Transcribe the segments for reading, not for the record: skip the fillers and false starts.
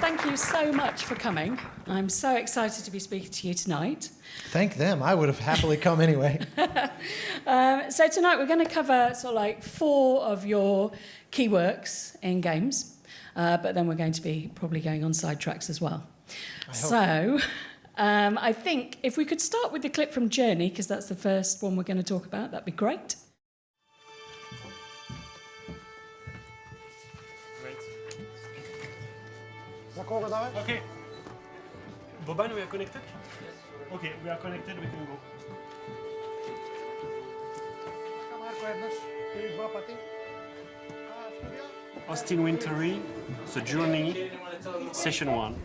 thank you so much for coming. I'm so excited to be speaking to you tonight. Thank them. I would have happily come anyway. So tonight we're going to cover sort of like 4 of your key works in games, but then we're going to be probably going on sidetracks as well. So I think if we could start with the clip from Journey, because that's the first one we're going to talk about, that'd be great. Okay. Boban, we are connected? Yes. Okay, we are connected, we can go. Austin Wintory, The Journey, Session 1.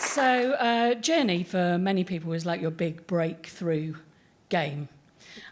So Journey, for many people, is like your big breakthrough game.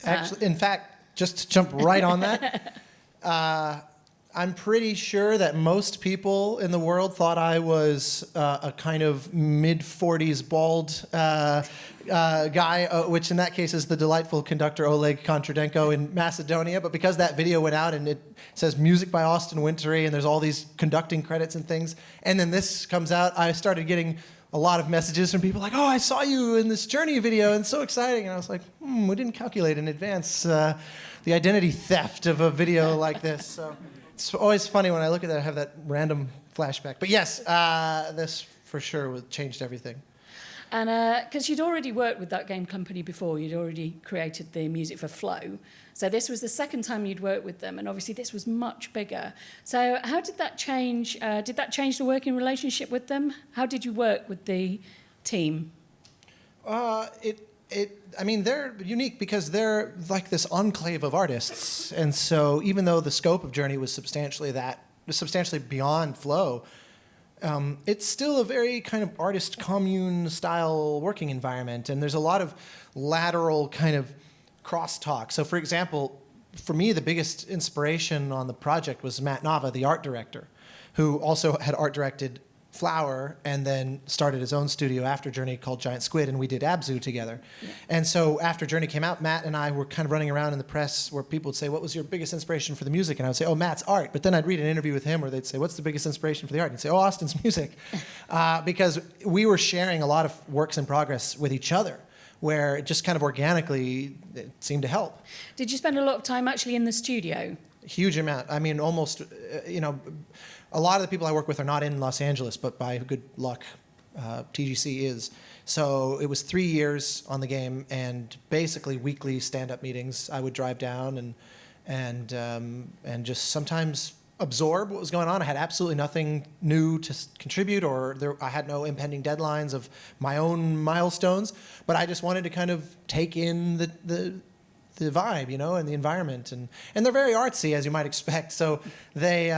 Actually, in fact, just to jump right on that, I'm pretty sure that most people in the world thought I was a kind of mid-40s bald guy, which in that case is the delightful conductor Oleg Kontradenko in Macedonia. But because that video went out and it says music by Austin Wintory and there's all these conducting credits and things, and then this comes out, I started getting a lot of messages from people like, oh, I saw you in this Journey video and it's so exciting. And I was like, we didn't calculate in advance the identity theft of a video like this. So it's always funny when I look at that, I have that random flashback. But yes, this for sure changed everything. And because you'd already worked with that game company before, you'd already created the music for Flow. So this was the second time you'd worked with them, and obviously this was much bigger. So how did that change? Did that change the working relationship with them? How did you work with the team? I mean, they're unique because they're like this enclave of artists. And so even though the scope of Journey was substantially beyond Flow, it's still a very kind of artist commune style working environment. And there's a lot of lateral kind of crosstalk. So for example, for me, the biggest inspiration on the project was Matt Nava, the art director, who also had art directed Flower and then started his own studio after Journey called Giant Squid, and we did Abzu together. Yeah. And so after Journey came out, Matt and I were kind of running around in the press where people would say, what was your biggest inspiration for the music? And I would say, oh, Matt's art. But then I'd read an interview with him where they'd say, what's the biggest inspiration for the art? And he'd say, oh, Austin's music. Because we were sharing a lot of works in progress with each other, where it just kind of organically it seemed to help. Did you spend a lot of time actually in the studio? Huge amount. I mean, almost, a lot of the people I work with are not in Los Angeles, but by good luck, TGC is. So it was 3 years on the game, and basically weekly stand-up meetings. I would drive down and just sometimes absorb what was going on. I had absolutely nothing new to contribute, I had no impending deadlines of my own milestones, but I just wanted to kind of take in the vibe, and the environment, and they're very artsy, as you might expect. So they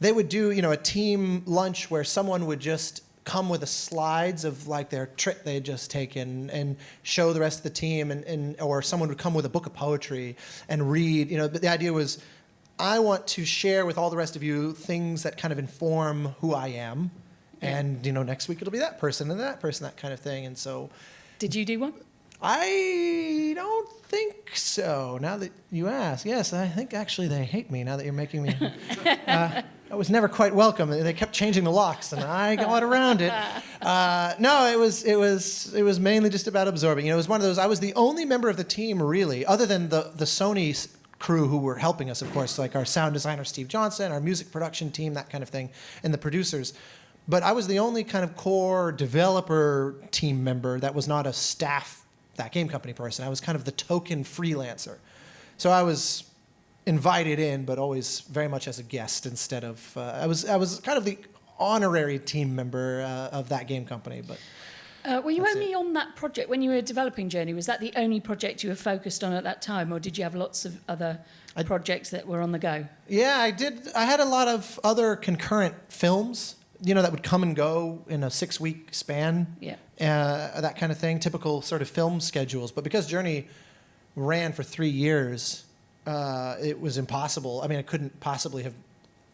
would do, a team lunch where someone would just come with the slides of like their trip they had just taken and show the rest of the team, or someone would come with a book of poetry and read. But the idea was, I want to share with all the rest of you things that kind of inform who I am, and next week it'll be that person and that person, that kind of thing. And so, did you do one? I don't think so. Now that you ask, yes, I think actually they hate me now that you're making me. I was never quite welcome. They kept changing the locks, and I got around it. No, it was mainly just about absorbing. It was one of those. I was the only member of the team, really, other than the Sony crew who were helping us, of course, like our sound designer Steve Johnson, our music production team, that kind of thing, and the producers. But I was the only kind of core developer team member that was not a staff, that game company person. I was kind of the token freelancer. So I was invited in, but always very much as a guest instead of, I was kind of the honorary team member of that game company. But were you only on that project when you were developing Journey? Was that the only project you were focused on at that time, or did you have lots of other projects that were on the go? Yeah, I did. I had a lot of other concurrent films, that would come and go in a 6-week span. Yeah. That kind of thing, typical sort of film schedules. But because Journey ran for 3 years, it was impossible. I mean, I couldn't possibly have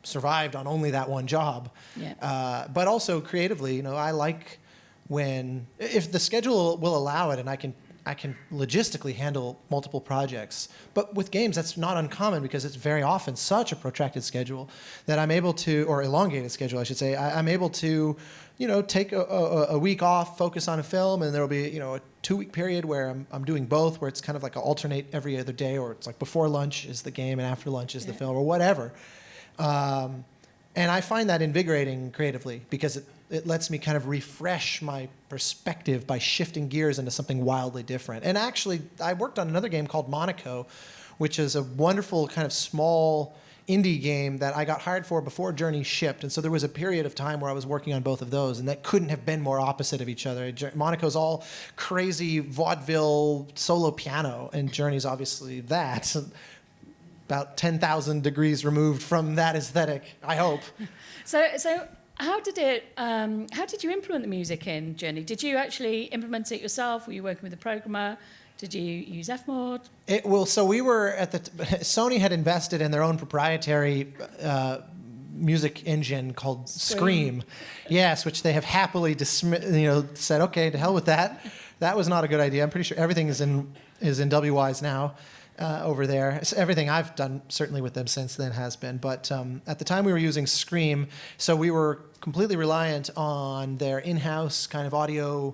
survived on only that one job. Yeah. But also creatively, I like if the schedule will allow it, and I can logistically handle multiple projects. But with games, that's not uncommon because it's very often such a protracted schedule that I'm able to, or elongated schedule, I should say, I'm able to, take a week off, focus on a film, and there will be, a 2-week period where I'm doing both, where it's kind of like I alternate every other day, or it's like before lunch is the game and after lunch is the film, or whatever. And I find that invigorating creatively because it lets me kind of refresh my perspective by shifting gears into something wildly different. And actually, I worked on another game called Monaco, which is a wonderful kind of small indie game that I got hired for before Journey shipped. And so there was a period of time where I was working on both of those, and that couldn't have been more opposite of each other. Monaco's all crazy vaudeville solo piano, and Journey's obviously that. About 10,000 degrees removed from that aesthetic, I hope. So how did you implement the music in Journey? Did you actually implement it yourself? Were you working with a programmer? Did you use Fmod? So we were Sony had invested in their own proprietary music engine called Scream. Yes, which they have happily said, okay, to hell with that. That was not a good idea. I'm pretty sure everything is in WWise now. Over there. So everything I've done, certainly with them since then, has been. But at the time we were using Scream, so we were completely reliant on their in-house kind of audio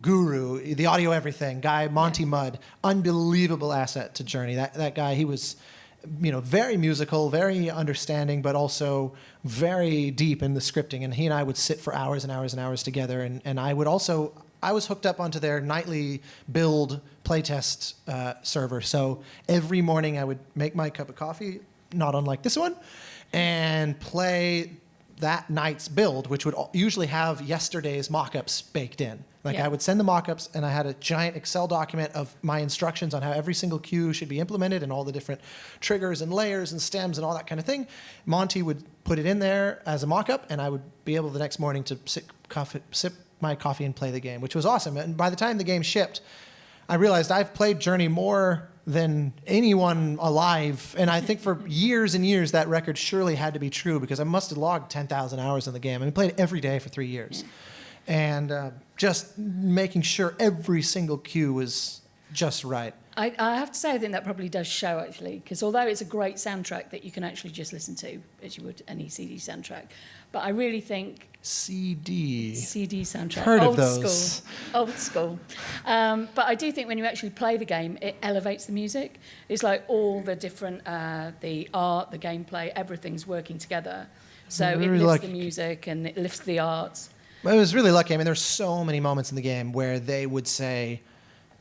guru, the audio everything guy, Monty Mudd. Unbelievable asset to Journey. That guy, he was, very musical, very understanding, but also very deep in the scripting. And he and I would sit for hours and hours and hours together. And I was hooked up onto their nightly build playtest server. So every morning I would make my cup of coffee, not unlike this one, and play that night's build, which would usually have yesterday's mock-ups baked in. I would send the mock-ups, and I had a giant Excel document of my instructions on how every single cue should be implemented and all the different triggers and layers and stems and all that kind of thing. Monty would put it in there as a mock-up, and I would be able the next morning to sip my coffee and play the game, which was awesome. And by the time the game shipped, I realized I've played Journey more than anyone alive, and I think for years and years that record surely had to be true because I must have logged 10,000 hours in the game. I played it every day for 3 years, and just making sure every single cue was just right. I have to say I think that probably does show, actually, because although it's a great soundtrack that you can actually just listen to, as you would any CD soundtrack, but I really think... CD soundtrack. Heard of those. Old school. But I do think when you actually play the game, it elevates the music. It's like all the different, the art, the gameplay, everything's working together. So it lifts the music and it lifts the art. I was really lucky. There's so many moments in the game where they would say,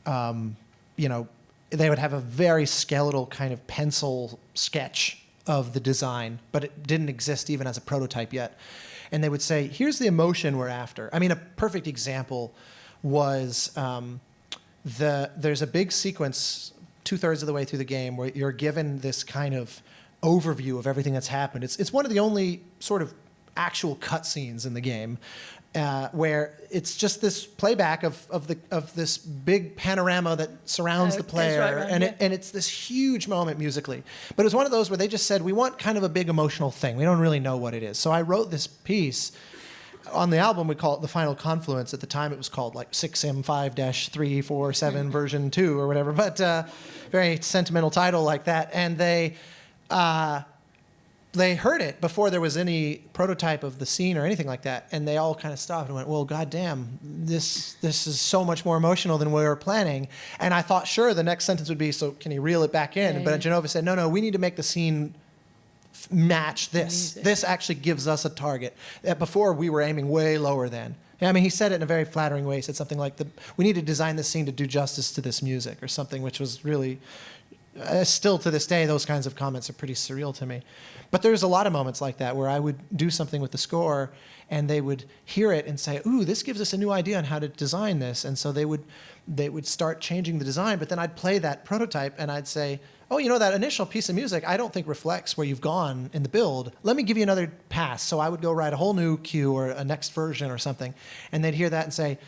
they would have a very skeletal kind of pencil sketch of the design, but it didn't exist even as a prototype yet. And they would say, here's the emotion we're after. I mean, a perfect example was there's a big sequence 2/3 of the way through the game where you're given this kind of overview of everything that's happened. It's one of the only sort of actual cutscenes in the game where it's just this playback of this big panorama that surrounds the player, and it's this huge moment musically. But it was one of those where they just said, we want kind of a big emotional thing. We don't really know what it is. So I wrote this piece. On the album, we call it the Final Confluence. At the time, it was called like 6M5-347 version 2 or whatever, but very sentimental title like that. And they heard it before there was any prototype of the scene or anything like that, and they all kind of stopped and went, well, goddamn, this is so much more emotional than we were planning. And I thought, sure, the next sentence would be, so can you reel it back in? Yeah, but yeah. Genova said, no, we need to make the scene match this. This actually gives us a target. Before, we were aiming way lower than. I mean, he said it in a very flattering way. He said something like, we need to design this scene to do justice to this music, or something, which was really, still to this day, those kinds of comments are pretty surreal to me. But there's a lot of moments like that where I would do something with the score, and they would hear it and say, ooh, this gives us a new idea on how to design this. And so they would start changing the design, but then I'd play that prototype and I'd say, oh, you know, that initial piece of music I don't think reflects where you've gone in the build. Let me give you another pass. So I would go write a whole new cue or a next version or something, and they'd hear that and say,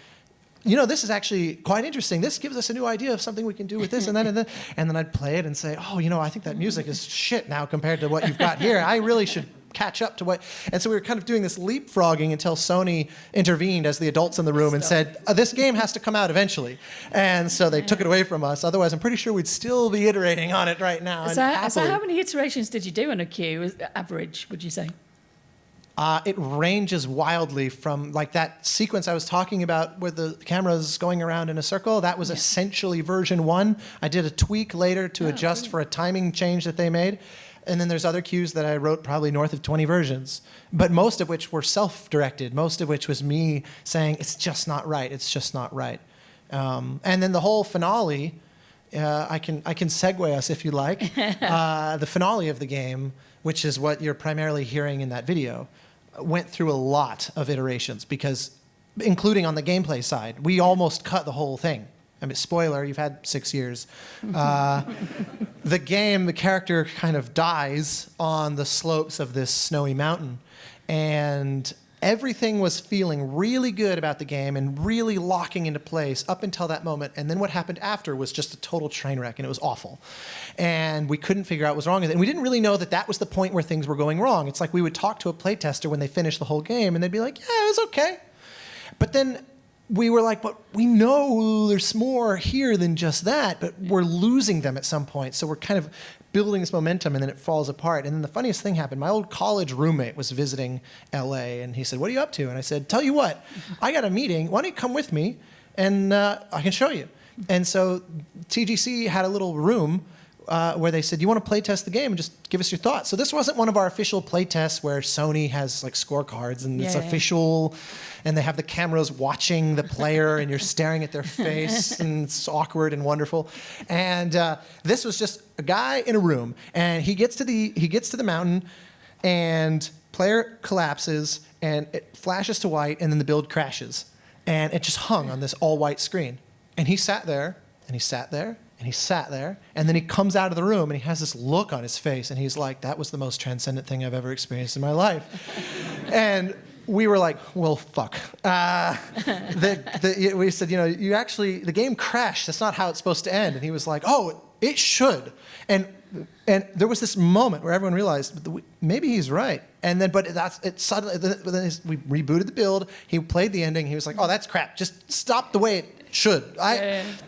you know, this is actually quite interesting. This gives us a new idea of something we can do with this, and then I'd play it and say, oh, you know, I think that music is shit now compared to what you've got here. I really should catch up to what. And so we were kind of doing this leapfrogging until Sony intervened as the adults in the room and said, this game has to come out eventually. And so they took it away from us. Otherwise, I'm pretty sure we'd still be iterating on it right now. So how many iterations did you do on a queue, average, would you say? It ranges wildly from like that sequence I was talking about where the camera's going around in a circle. That was essentially version 1. I did a tweak later to adjust for a timing change that they made. And then there's other cues that I wrote probably north of 20 versions, but most of which were self-directed, most of which was me saying, it's just not right, it's just not right. And then the whole finale, I can segue us if you like. The finale of the game, which is what you're primarily hearing in that video, went through a lot of iterations because, including on the gameplay side, we almost cut the whole thing. I mean, spoiler, you've had 6 years. The game, the character kind of dies on the slopes of this snowy mountain. And everything was feeling really good about the game and really locking into place up until that moment. And then what happened after was just a total train wreck, and it was awful. And we couldn't figure out what was wrong with it. And we didn't really know that that was the point where things were going wrong. It's like we would talk to a playtester when they finished the whole game, and they'd be like, yeah, it was okay. But then we were like, but we know there's more here than just that, but we're losing them at some point. So we're kind of building this momentum, and then it falls apart. And then the funniest thing happened. My old college roommate was visiting LA, and he said, what are you up to? And I said, tell you what, I got a meeting. Why don't you come with me, and I can show you. And so TGC had a little room where they said, you want to play test the game and just give us your thoughts. So this wasn't one of our official play tests where Sony has like scorecards and it's official, and they have the cameras watching the player and you're staring at their face and it's awkward and wonderful. And this was just a guy in a room, and he gets to the mountain, and player collapses and it flashes to white, and then the build crashes, and it just hung on this all white screen. And he sat there and he sat there and he sat there, and then he comes out of the room and he has this look on his face, and he's like, that was the most transcendent thing I've ever experienced in my life. And we were like, well, fuck. We said, you know, the game crashed. That's not how it's supposed to end. And he was like, oh, it should. And there was this moment where everyone realized, maybe he's right. And then, but suddenly, we rebooted the build. He played the ending. He was like, oh, that's crap. Just stop the way it should.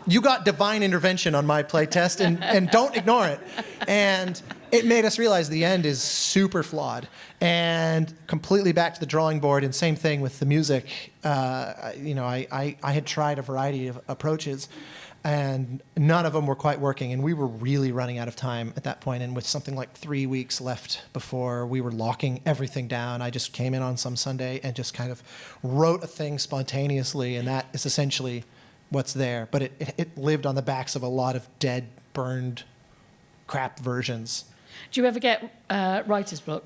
You got divine intervention on my play test, and don't ignore it. And it made us realize the end is super flawed and completely back to the drawing board. And same thing with the music. I had tried a variety of approaches, and none of them were quite working. And we were really running out of time at that point. And with something like 3 weeks left before we were locking everything down, I just came in on some Sunday and just kind of wrote a thing spontaneously. And that is essentially what's there. But it lived on the backs of a lot of dead, burned, crap versions. Do you ever get writer's block?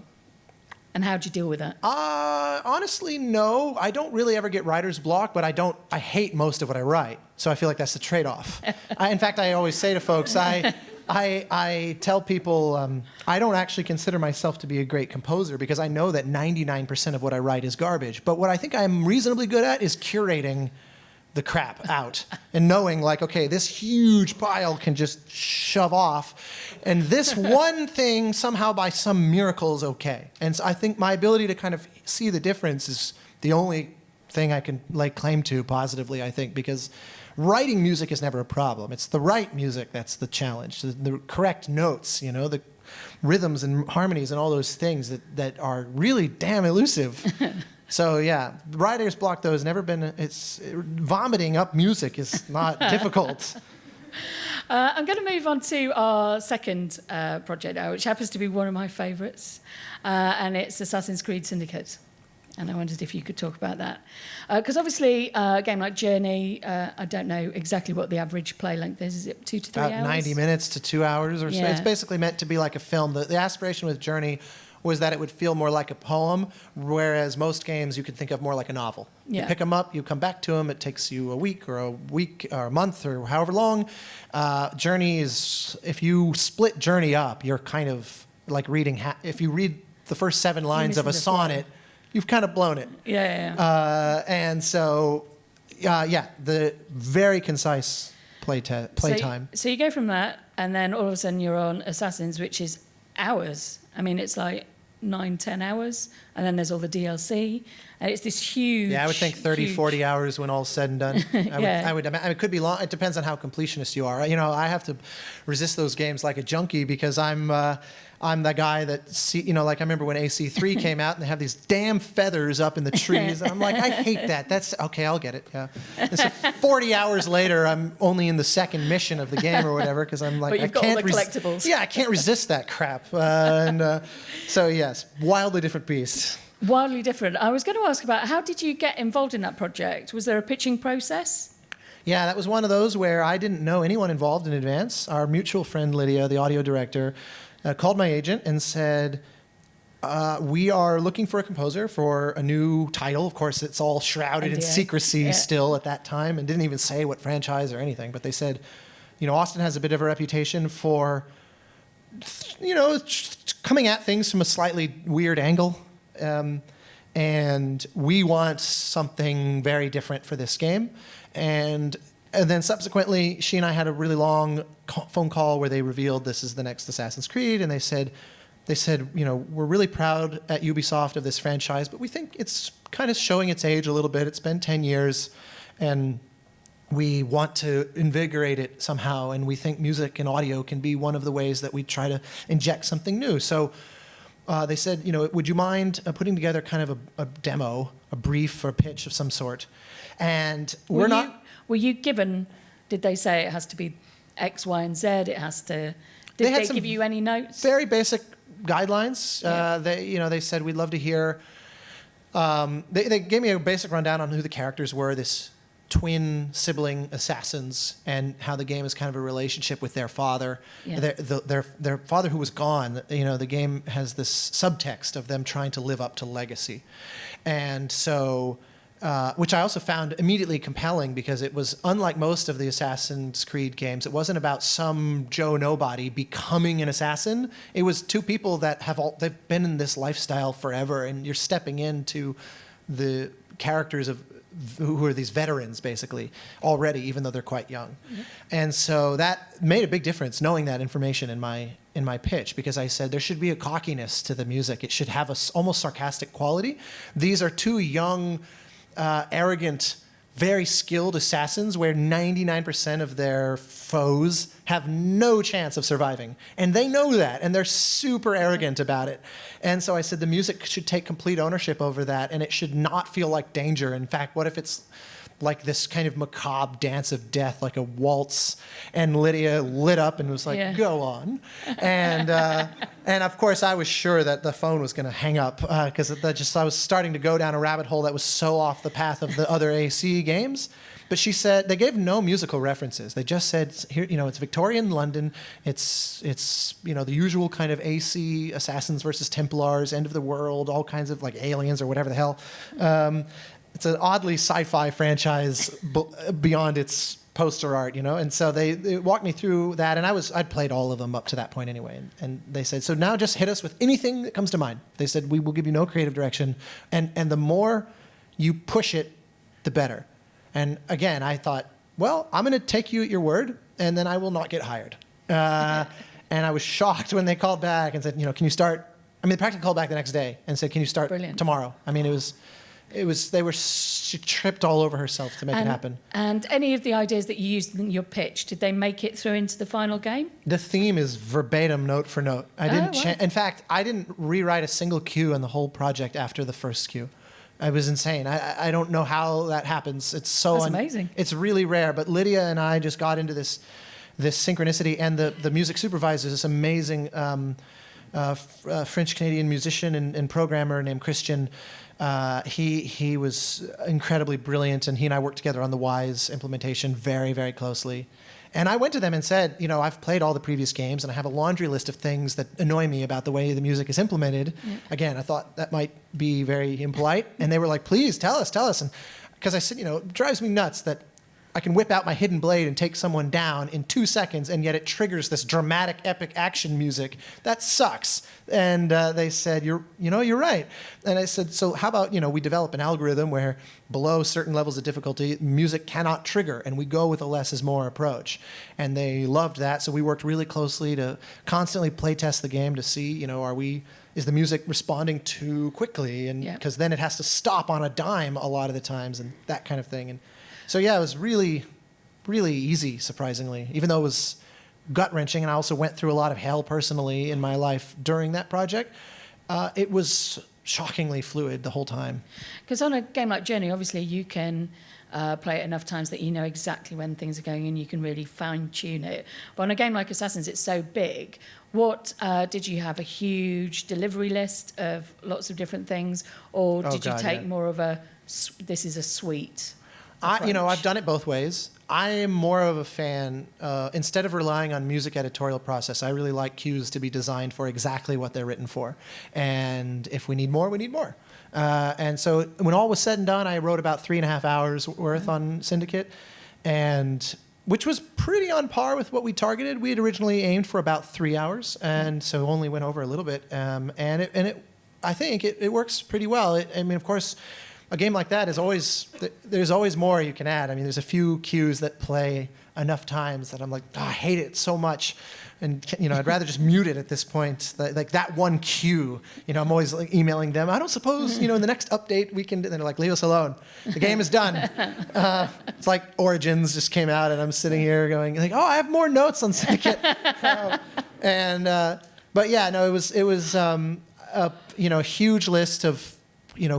And how do you deal with that? Honestly, no. I don't really ever get writer's block, but I hate most of what I write. So I feel like that's the trade-off. In fact, I always say to folks, I tell people I don't actually consider myself to be a great composer because I know that 99% of what I write is garbage. But what I think I'm reasonably good at is curating the crap out and knowing like, okay, this huge pile can just shove off. And this one thing somehow by some miracle is okay. And so I think my ability to kind of see the difference is the only thing I can lay claim to positively, I think, because writing music is never a problem. It's the right music that's the challenge, the correct notes, you know, the rhythms and harmonies and all those things that are really damn elusive. So yeah, writer's block though has never been, vomiting up music is not difficult. I'm going to move on to our second project now, which happens to be one of my favourites, and it's Assassin's Creed Syndicate. And I wondered if you could talk about that. Because obviously, a game like Journey, I don't know exactly what the average play length is. Is it 2 to 3 hours? About 90 minutes to 2 hours or so. Yeah. It's basically meant to be like a film. The aspiration with Journey was that it would feel more like a poem, whereas most games you could think of more like a novel. Yeah. You pick them up, you come back to them, it takes you a week or a month or however long. Journey is, if you split Journey up, you're kind of like reading, if you read the first 7 lines of a sonnet, you've kind of blown it. Yeah. And so, the very concise play time. So you go from that, and then all of a sudden you're on Assassins, which is hours. I mean, it's like 9-10 hours, and then there's all the DLC, and it's this huge. Yeah, I would think 30-40 hours when all's said and done. I would imagine it could be long. It depends on how completionist you are. You know, I have to resist those games like a junkie because I'm the guy that like I remember when AC3 came out and they have these damn feathers up in the trees, and I'm like, I hate that. That's okay, I'll get it. Yeah. And so 40 hours later, I'm only in the second mission of the game or whatever because I'm like, but you've got all the collectibles. I can't resist that crap. So yes, wildly different beast. Wildly different. I was going to ask about how did you get involved in that project? Was there a pitching process? Yeah, that was one of those where I didn't know anyone involved in advance. Our mutual friend Lydia, the audio director, called my agent and said, we are looking for a composer for a new title. Of course, it's all shrouded in secrecy still at that time and didn't even say what franchise or anything. But they said, Austin has a bit of a reputation for, coming at things from a slightly weird angle. And we want something very different for this game. And then subsequently, she and I had a really long phone call where they revealed this is the next Assassin's Creed, and they said, we're really proud at Ubisoft of this franchise, but we think it's kind of showing its age a little bit. It's been 10 years, and we want to invigorate it somehow, and we think music and audio can be one of the ways that we try to inject something new. So they said, would you mind putting together kind of a demo, a brief or a pitch of some sort? And Were you given, did they say it has to be X, Y, and Z? Did they give you any notes? Very basic guidelines. Yeah. They said, we'd love to hear. They gave me a basic rundown on who the characters were, this twin sibling assassins, and how the game is kind of a relationship with their father. Yeah. Their father who was gone. The game has this subtext of them trying to live up to legacy. And so, which I also found immediately compelling because it was unlike most of the Assassin's Creed games. It wasn't about some Joe Nobody becoming an assassin. It was two people that they've been in this lifestyle forever, and you're stepping into the characters who are these veterans basically already, even though they're quite young. Mm-hmm. And so that made a big difference, knowing that information in my pitch, because I said there should be a cockiness to the music. It should have a almost sarcastic quality. These are two young, arrogant, very skilled assassins where 99% of their foes have no chance of surviving. And they know that, and they're super arrogant about it. And so I said the music should take complete ownership over that, and it should not feel like danger. In fact, what if it's like this kind of macabre dance of death, like a waltz? And Lydia lit up and was like, go on. And of course, I was sure that the phone was going to hang up because I was starting to go down a rabbit hole that was so off the path of the other AC games. But she said they gave no musical references. They just said, here, it's Victorian London. It's the usual kind of AC, assassins versus Templars, end of the world, all kinds of like aliens or whatever the hell. It's an oddly sci-fi franchise beyond its poster art, and so they walked me through that, and I'd played all of them up to that point anyway, and they said, so now just hit us with anything that comes to mind. They said, we will give you no creative direction, and the more you push it, the better. And again, I thought, well, I'm going to take you at your word, and then I will not get hired. And I was shocked when they called back and said, can you start? I mean, they practically called back the next day and said, can you start tomorrow? I mean, she tripped all over herself to make it happen. And any of the ideas that you used in your pitch, did they make it through into the final game? The theme is verbatim, note for note. I didn't. In fact, I didn't rewrite a single cue on the whole project after the first cue. It was insane. I don't know how that happens. It's so That's amazing. It's really rare. But Lydia and I just got into this synchronicity, and the music supervisor is this amazing French-Canadian musician and programmer named Christian. He was incredibly brilliant, and he and I worked together on the Wise implementation very, very closely. And I went to them and said, I've played all the previous games, and I have a laundry list of things that annoy me about the way the music is implemented. Yeah. Again, I thought that might be very impolite, and they were like, please, tell us. And because I said, it drives me nuts that I can whip out my hidden blade and take someone down in 2 seconds, and yet it triggers this dramatic, epic action music. That sucks. And they said, you're right. And I said, so how about, we develop an algorithm where below certain levels of difficulty, music cannot trigger, and we go with a less is more approach. And they loved that, so we worked really closely to constantly play test the game to see, is the music responding too quickly? And because then it has to stop on a dime a lot of the times, and that kind of thing. And so yeah, it was really, really easy, surprisingly, even though it was gut-wrenching, and I also went through a lot of hell personally in my life during that project. It was shockingly fluid the whole time. Because on a game like Journey, obviously you can play it enough times that you know exactly when things are going and you can really fine-tune it. But on a game like Assassins, it's so big. What did you have a huge delivery list of lots of different things, or did you take more of this is a suite? I've done it both ways. I am more of a fan, instead of relying on music editorial process, I really like cues to be designed for exactly what they're written for. And if we need more, we need more. And so when all was said and done, I wrote about 3.5 hours worth on Syndicate, and which was pretty on par with what we targeted. We had originally aimed for about 3 hours, and so only went over a little bit. I think it works pretty well. Of course, a game like that there's always more you can add. I mean, there's a few cues that play enough times that I'm like, I hate it so much. And, I'd rather just mute it at this point. Like that one cue, I'm always like emailing them. I don't suppose, in the next update we can, and they're like, leave us alone. The game is done. It's like Origins just came out and I'm sitting here going like, I have more notes on Syndicate. But yeah, no, it was a huge list of,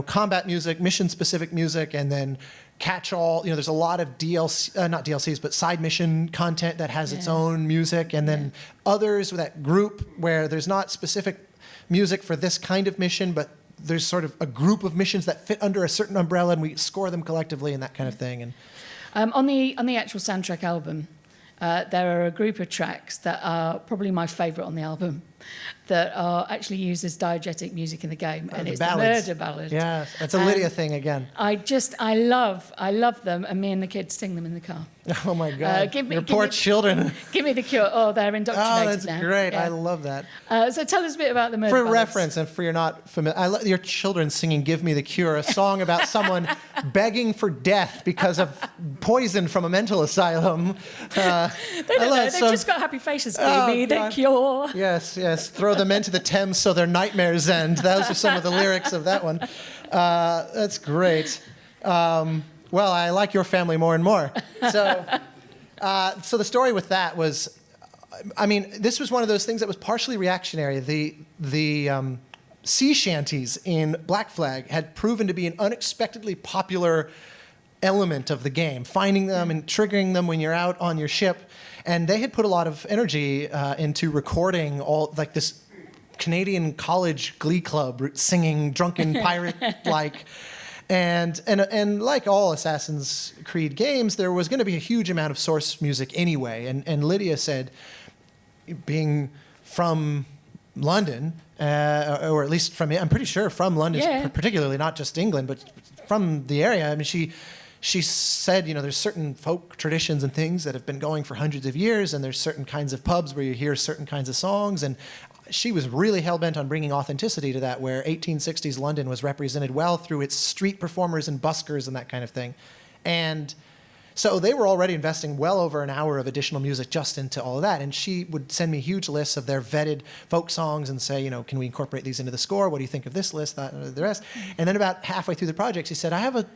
combat music, mission-specific music, and then catch-all. There's a lot of not DLCs, but side mission content that has its own music, and then others with that group where there's not specific music for this kind of mission, but there's sort of a group of missions that fit under a certain umbrella, and we score them collectively and that kind of thing. And on the actual soundtrack album, there are a group of tracks that are probably my favourite on the album, that are actually used as diegetic music in the game, and it's the murder ballad. Yeah, that's a Lydia thing again. I love them, and me and the kids sing them in the car. Oh my God, your poor children. Give me the cure. Oh, they're indoctrinated now. Oh, that's great. Yeah. I love that. So tell us a bit about the murder For ballads. reference, and for you're not familiar, I love your children singing "Give Me the Cure," a song about someone begging for death because of poison from a mental asylum. They've just got happy faces. Give me the cure. Yes. Throw them into the Thames so their nightmares end. Those are some of the lyrics of that one. That's great. Well, I like your family more and more. So the story with that was, this was one of those things that was partially reactionary. The sea shanties in Black Flag had proven to be an unexpectedly popular element of the game, finding them and triggering them when you're out on your ship. And they had put a lot of energy into recording all like this Canadian college glee club singing drunken pirate-like. And like all Assassin's Creed games, there was going to be a huge amount of source music anyway. And Lydia said, being from London, or at least from, I'm pretty sure from London, particularly, not just England, but from the area. I mean, she said, you know, there's certain folk traditions and things that have been going for hundreds of years, and there's certain kinds of pubs where you hear certain kinds of songs. And she was really hell-bent on bringing authenticity to that, where 1860s London was represented well through its street performers and buskers and that kind of thing. And so they were already investing well over an hour of additional music just into all of that. And she would send me huge lists of their vetted folk songs and say, you know, can we incorporate these into the score? What do you think of this list, that, and the rest? And then about halfway through the project, she said, I have a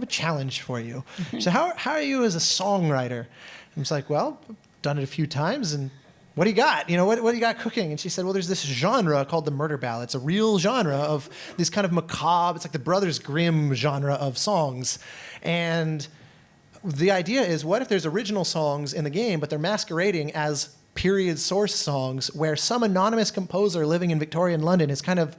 challenge for you. She said, how are you as a songwriter? I was like, well, I've done it a few times, and what do you got? You know, what do you got cooking? And she said, well, there's this genre called the murder ballad. It's a real genre of this kind of macabre, it's like the Brothers Grimm genre of songs. And the idea is, what if there's original songs in the game, but they're masquerading as period source songs, where some anonymous composer living in Victorian London is kind of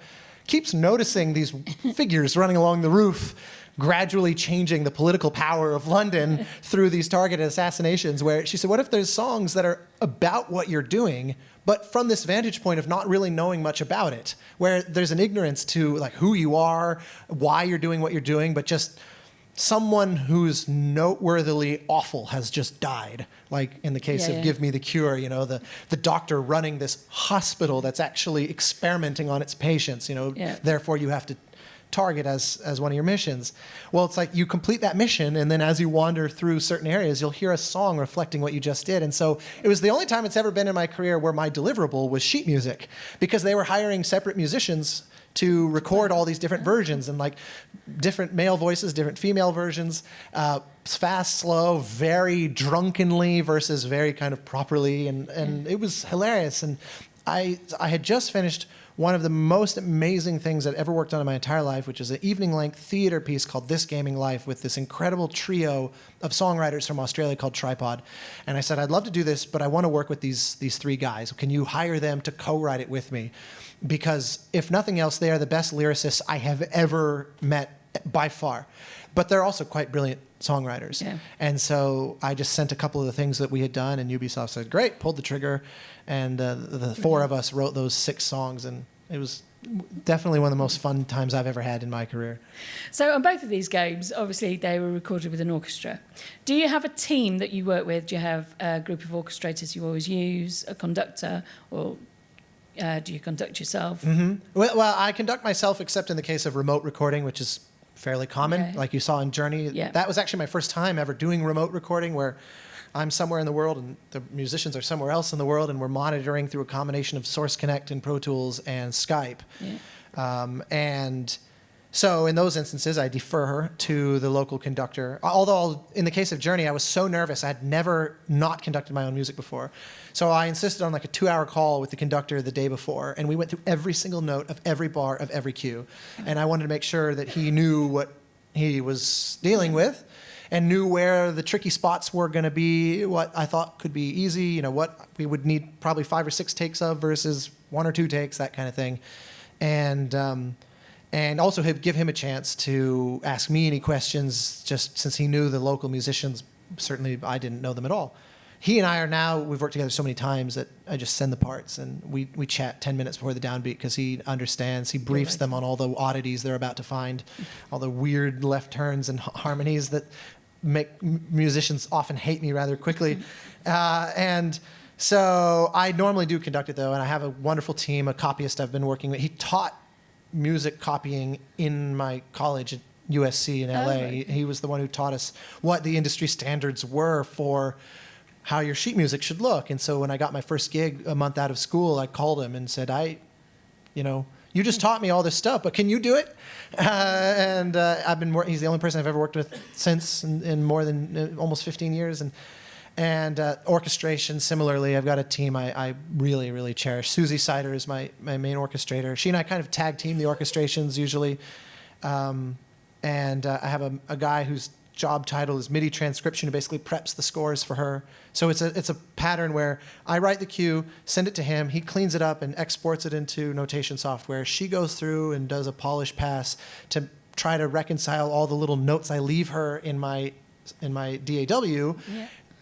keeps noticing these figures running along the roof, gradually changing the political power of London through these targeted assassinations, where she said, what if there's songs that are about what you're doing, but from this vantage point of not really knowing much about it, where there's an ignorance to like who you are, why you're doing what you're doing, but just someone who's noteworthily awful has just died. Like in the case of Give Me the Cure, you know, the doctor running this hospital that's actually experimenting on its patients, you know, therefore you have to target as one of your missions. Well, it's like you complete that mission, and then as you wander through certain areas, you'll hear a song reflecting what you just did. And so it was the only time it's ever been in my career where my deliverable was sheet music, because they were hiring separate musicians to record all these different versions, and like different male voices, different female versions, fast, slow, very drunkenly versus very kind of properly, and it was hilarious. And I had just finished one of the most amazing things I'd ever worked on in my entire life, which is an evening-length theater piece called This Gaming Life, with this incredible trio of songwriters from Australia called Tripod. And I said, I'd love to do this, but I want to work with these three guys. Can you hire them to co-write it with me? Because if nothing else, they are the best lyricists I have ever met by far. But they're also quite brilliant songwriters. Yeah. And so I just sent a couple of the things that we had done, and Ubisoft said, great, pulled the trigger. And the four of us wrote those 6 songs, and it was definitely one of the most fun times I've ever had in my career. So on both of these games, obviously they were recorded with an orchestra. Do you have a team that you work with? Do you have a group of orchestrators you always use, a conductor, or do you conduct yourself? Mm-hmm. Well, I conduct myself, except in the case of remote recording, which is fairly common, like you saw in Journey. Yeah. That was actually my first time ever doing remote recording, where I'm somewhere in the world and the musicians are somewhere else in the world, and we're monitoring through a combination of Source Connect and Pro Tools and Skype. Yeah. And so in those instances, I defer to the local conductor. Although in the case of Journey, I was so nervous. I had never not conducted my own music before. So I insisted on like a 2-hour call with the conductor the day before, and we went through every single note of every bar of every cue. And I wanted to make sure that he knew what he was dealing with, and knew where the tricky spots were going to be, what I thought could be easy, you know, what we would need probably 5 or 6 takes of versus 1 or 2 takes, that kind of thing. And also give him a chance to ask me any questions, just since he knew the local musicians. Certainly I didn't know them at all. He and I we've worked together so many times that I just send the parts, and we chat 10 minutes before the downbeat, because he understands, he briefs them on all the oddities they're about to find, all the weird left turns and harmonies that make musicians often hate me rather quickly. And so I normally do conduct it, though, and I have a wonderful team, a copyist I've been working with. He taught music copying in my college at USC in LA. Right. He was the one who taught us what the industry standards were for how your sheet music should look. And so when I got my first gig a month out of school, I called him and said, you just taught me all this stuff, but can you do it? He's the only person I've ever worked with since in more than almost 15 years. And orchestration, similarly, I've got a team I really, really cherish. Susie Sider is my main orchestrator. She and I kind of tag team the orchestrations usually. I have a guy whose job title is Midi Transcription, who basically preps the scores for her. So it's a pattern where I write the cue, send it to him, he cleans it up and exports it into notation software. She goes through and does a polish pass to try to reconcile all the little notes I leave her in my DAW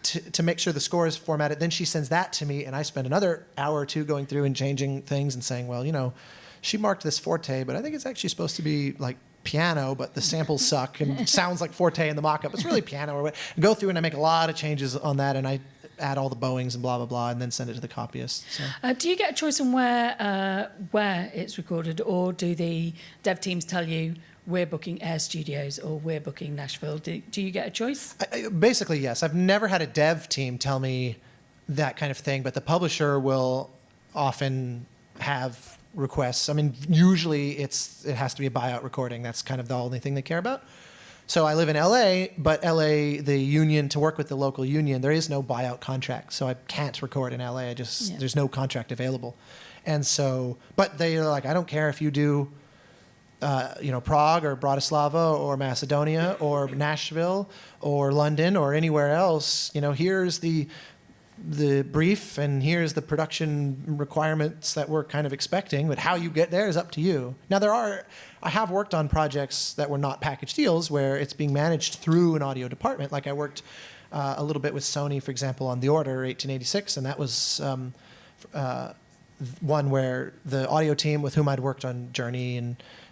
to make sure the score is formatted. Then she sends that to me, and I spend another hour or two going through and changing things and saying, well, you know, she marked this forte, but I think it's actually supposed to be like piano, but the samples suck and it sounds like forte in the mock-up. It's really piano. Or what. Go through and I make a lot of changes on that, and I add all the bowings and blah, blah, blah, and then send it to the copyist. So. Do you get a choice on where it's recorded, or do the dev teams tell you we're booking Air Studios or we're booking Nashville? Do you get a choice? Basically, yes. I've never had a dev team tell me that kind of thing, but the publisher will often have requests. I mean, usually it has to be a buyout recording. That's kind of the only thing they care about. So I live in LA, but LA, the union, to work with the local union, there is no buyout contract. So I can't record in LA. There's no contract available. And so, but they're like, I don't care if you do, Prague or Bratislava or Macedonia or Nashville or London or anywhere else. You know, here's the brief and here's the production requirements that we're kind of expecting, but how you get there is up to you. Now I have worked on projects that were not package deals where it's being managed through an audio department. Like I worked a little bit with Sony, for example, on The Order 1886, and that was one where the audio team with whom I'd worked on Journey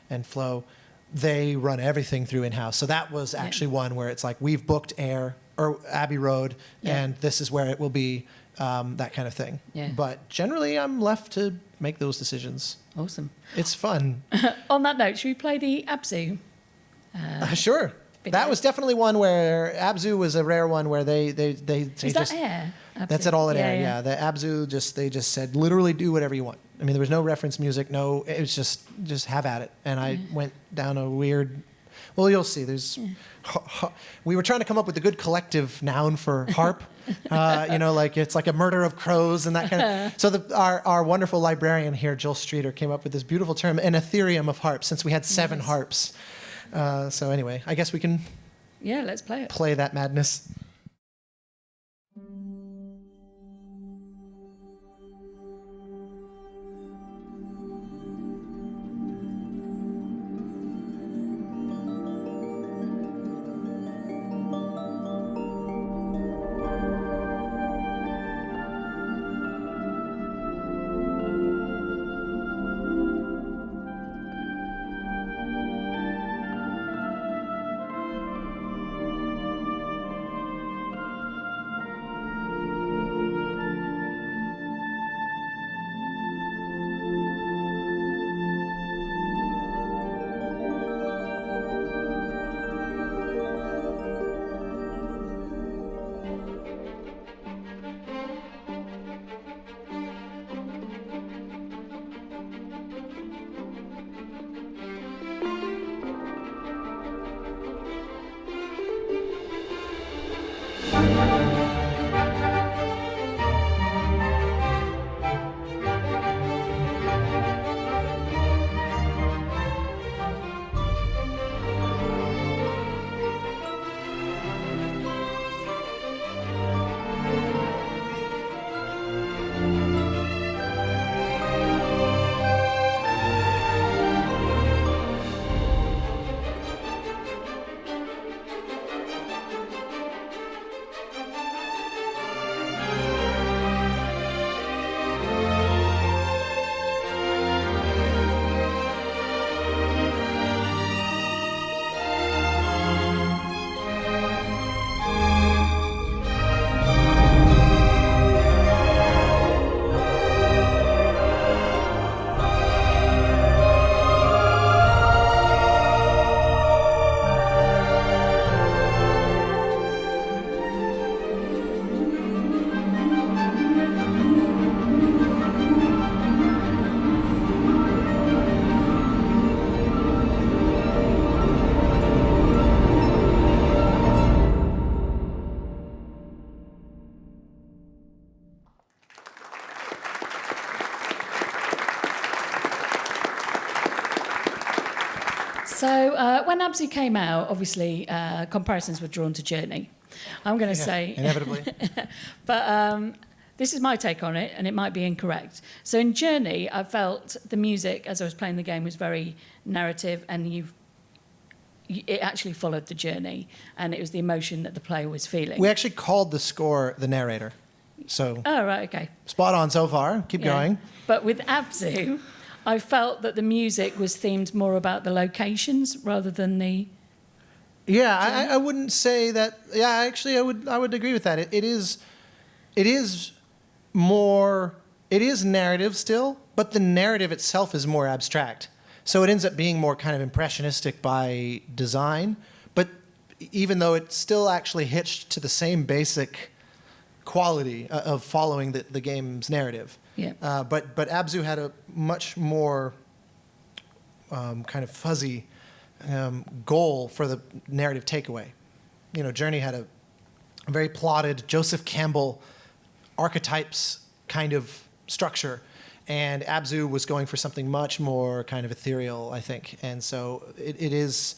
and Flow, they run everything through in-house. So that was actually one where it's like, we've booked Air or Abbey Road, and this is where it will be, that kind of thing. Yeah. But generally, I'm left to make those decisions. Awesome. It's fun. On that note, should we play the Abzu? Sure. Video? That was definitely one where Abzu was a rare one where they is that Air? Abzu? That's it all at Air, yeah. The Abzu they just said, literally do whatever you want. I mean, there was no reference music, it was just have at it. And I went down a weird, well, you'll see. We were trying to come up with a good collective noun for harp. Like it's like a murder of crows and that kind of. So our wonderful librarian here, Jill Streeter, came up with this beautiful term, an Ethereum of harps, since we had 7 harps. So anyway, I guess we can. Yeah, let's play it. Play that madness. So when Abzu came out, obviously comparisons were drawn to Journey. I'm going to say... inevitably. But this is my take on it, and it might be incorrect. So in Journey, I felt the music, as I was playing the game, was very narrative, and it actually followed the journey, and it was the emotion that the player was feeling. We actually called the score the narrator. So Oh, right, okay. spot on so far. Keep going. But with Abzu, I felt that the music was themed more about the locations rather than the... Yeah, I wouldn't say that. Yeah, actually, I would agree with that. It is more. It is narrative still, but the narrative itself is more abstract. So it ends up being more kind of impressionistic by design. But even though it's still actually hitched to the same basic quality of following the game's narrative. Yeah. But Abzu had a much more kind of fuzzy goal for the narrative takeaway. You know, Journey had a very plotted Joseph Campbell archetypes kind of structure, and Abzu was going for something much more kind of ethereal, I think. And so it is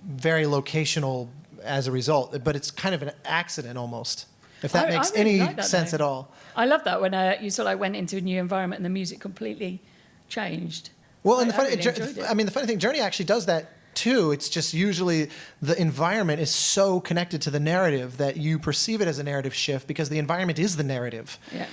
very locational as a result, but it's kind of an accident almost, if that makes really any like that, sense though. at all. I love that when you sort of like went into a new environment and the music completely changed. Well, and I really enjoyed it. the funny thing, Journey actually does that too. It's just usually the environment is so connected to the narrative that you perceive it as a narrative shift because the environment is the narrative. Yeah.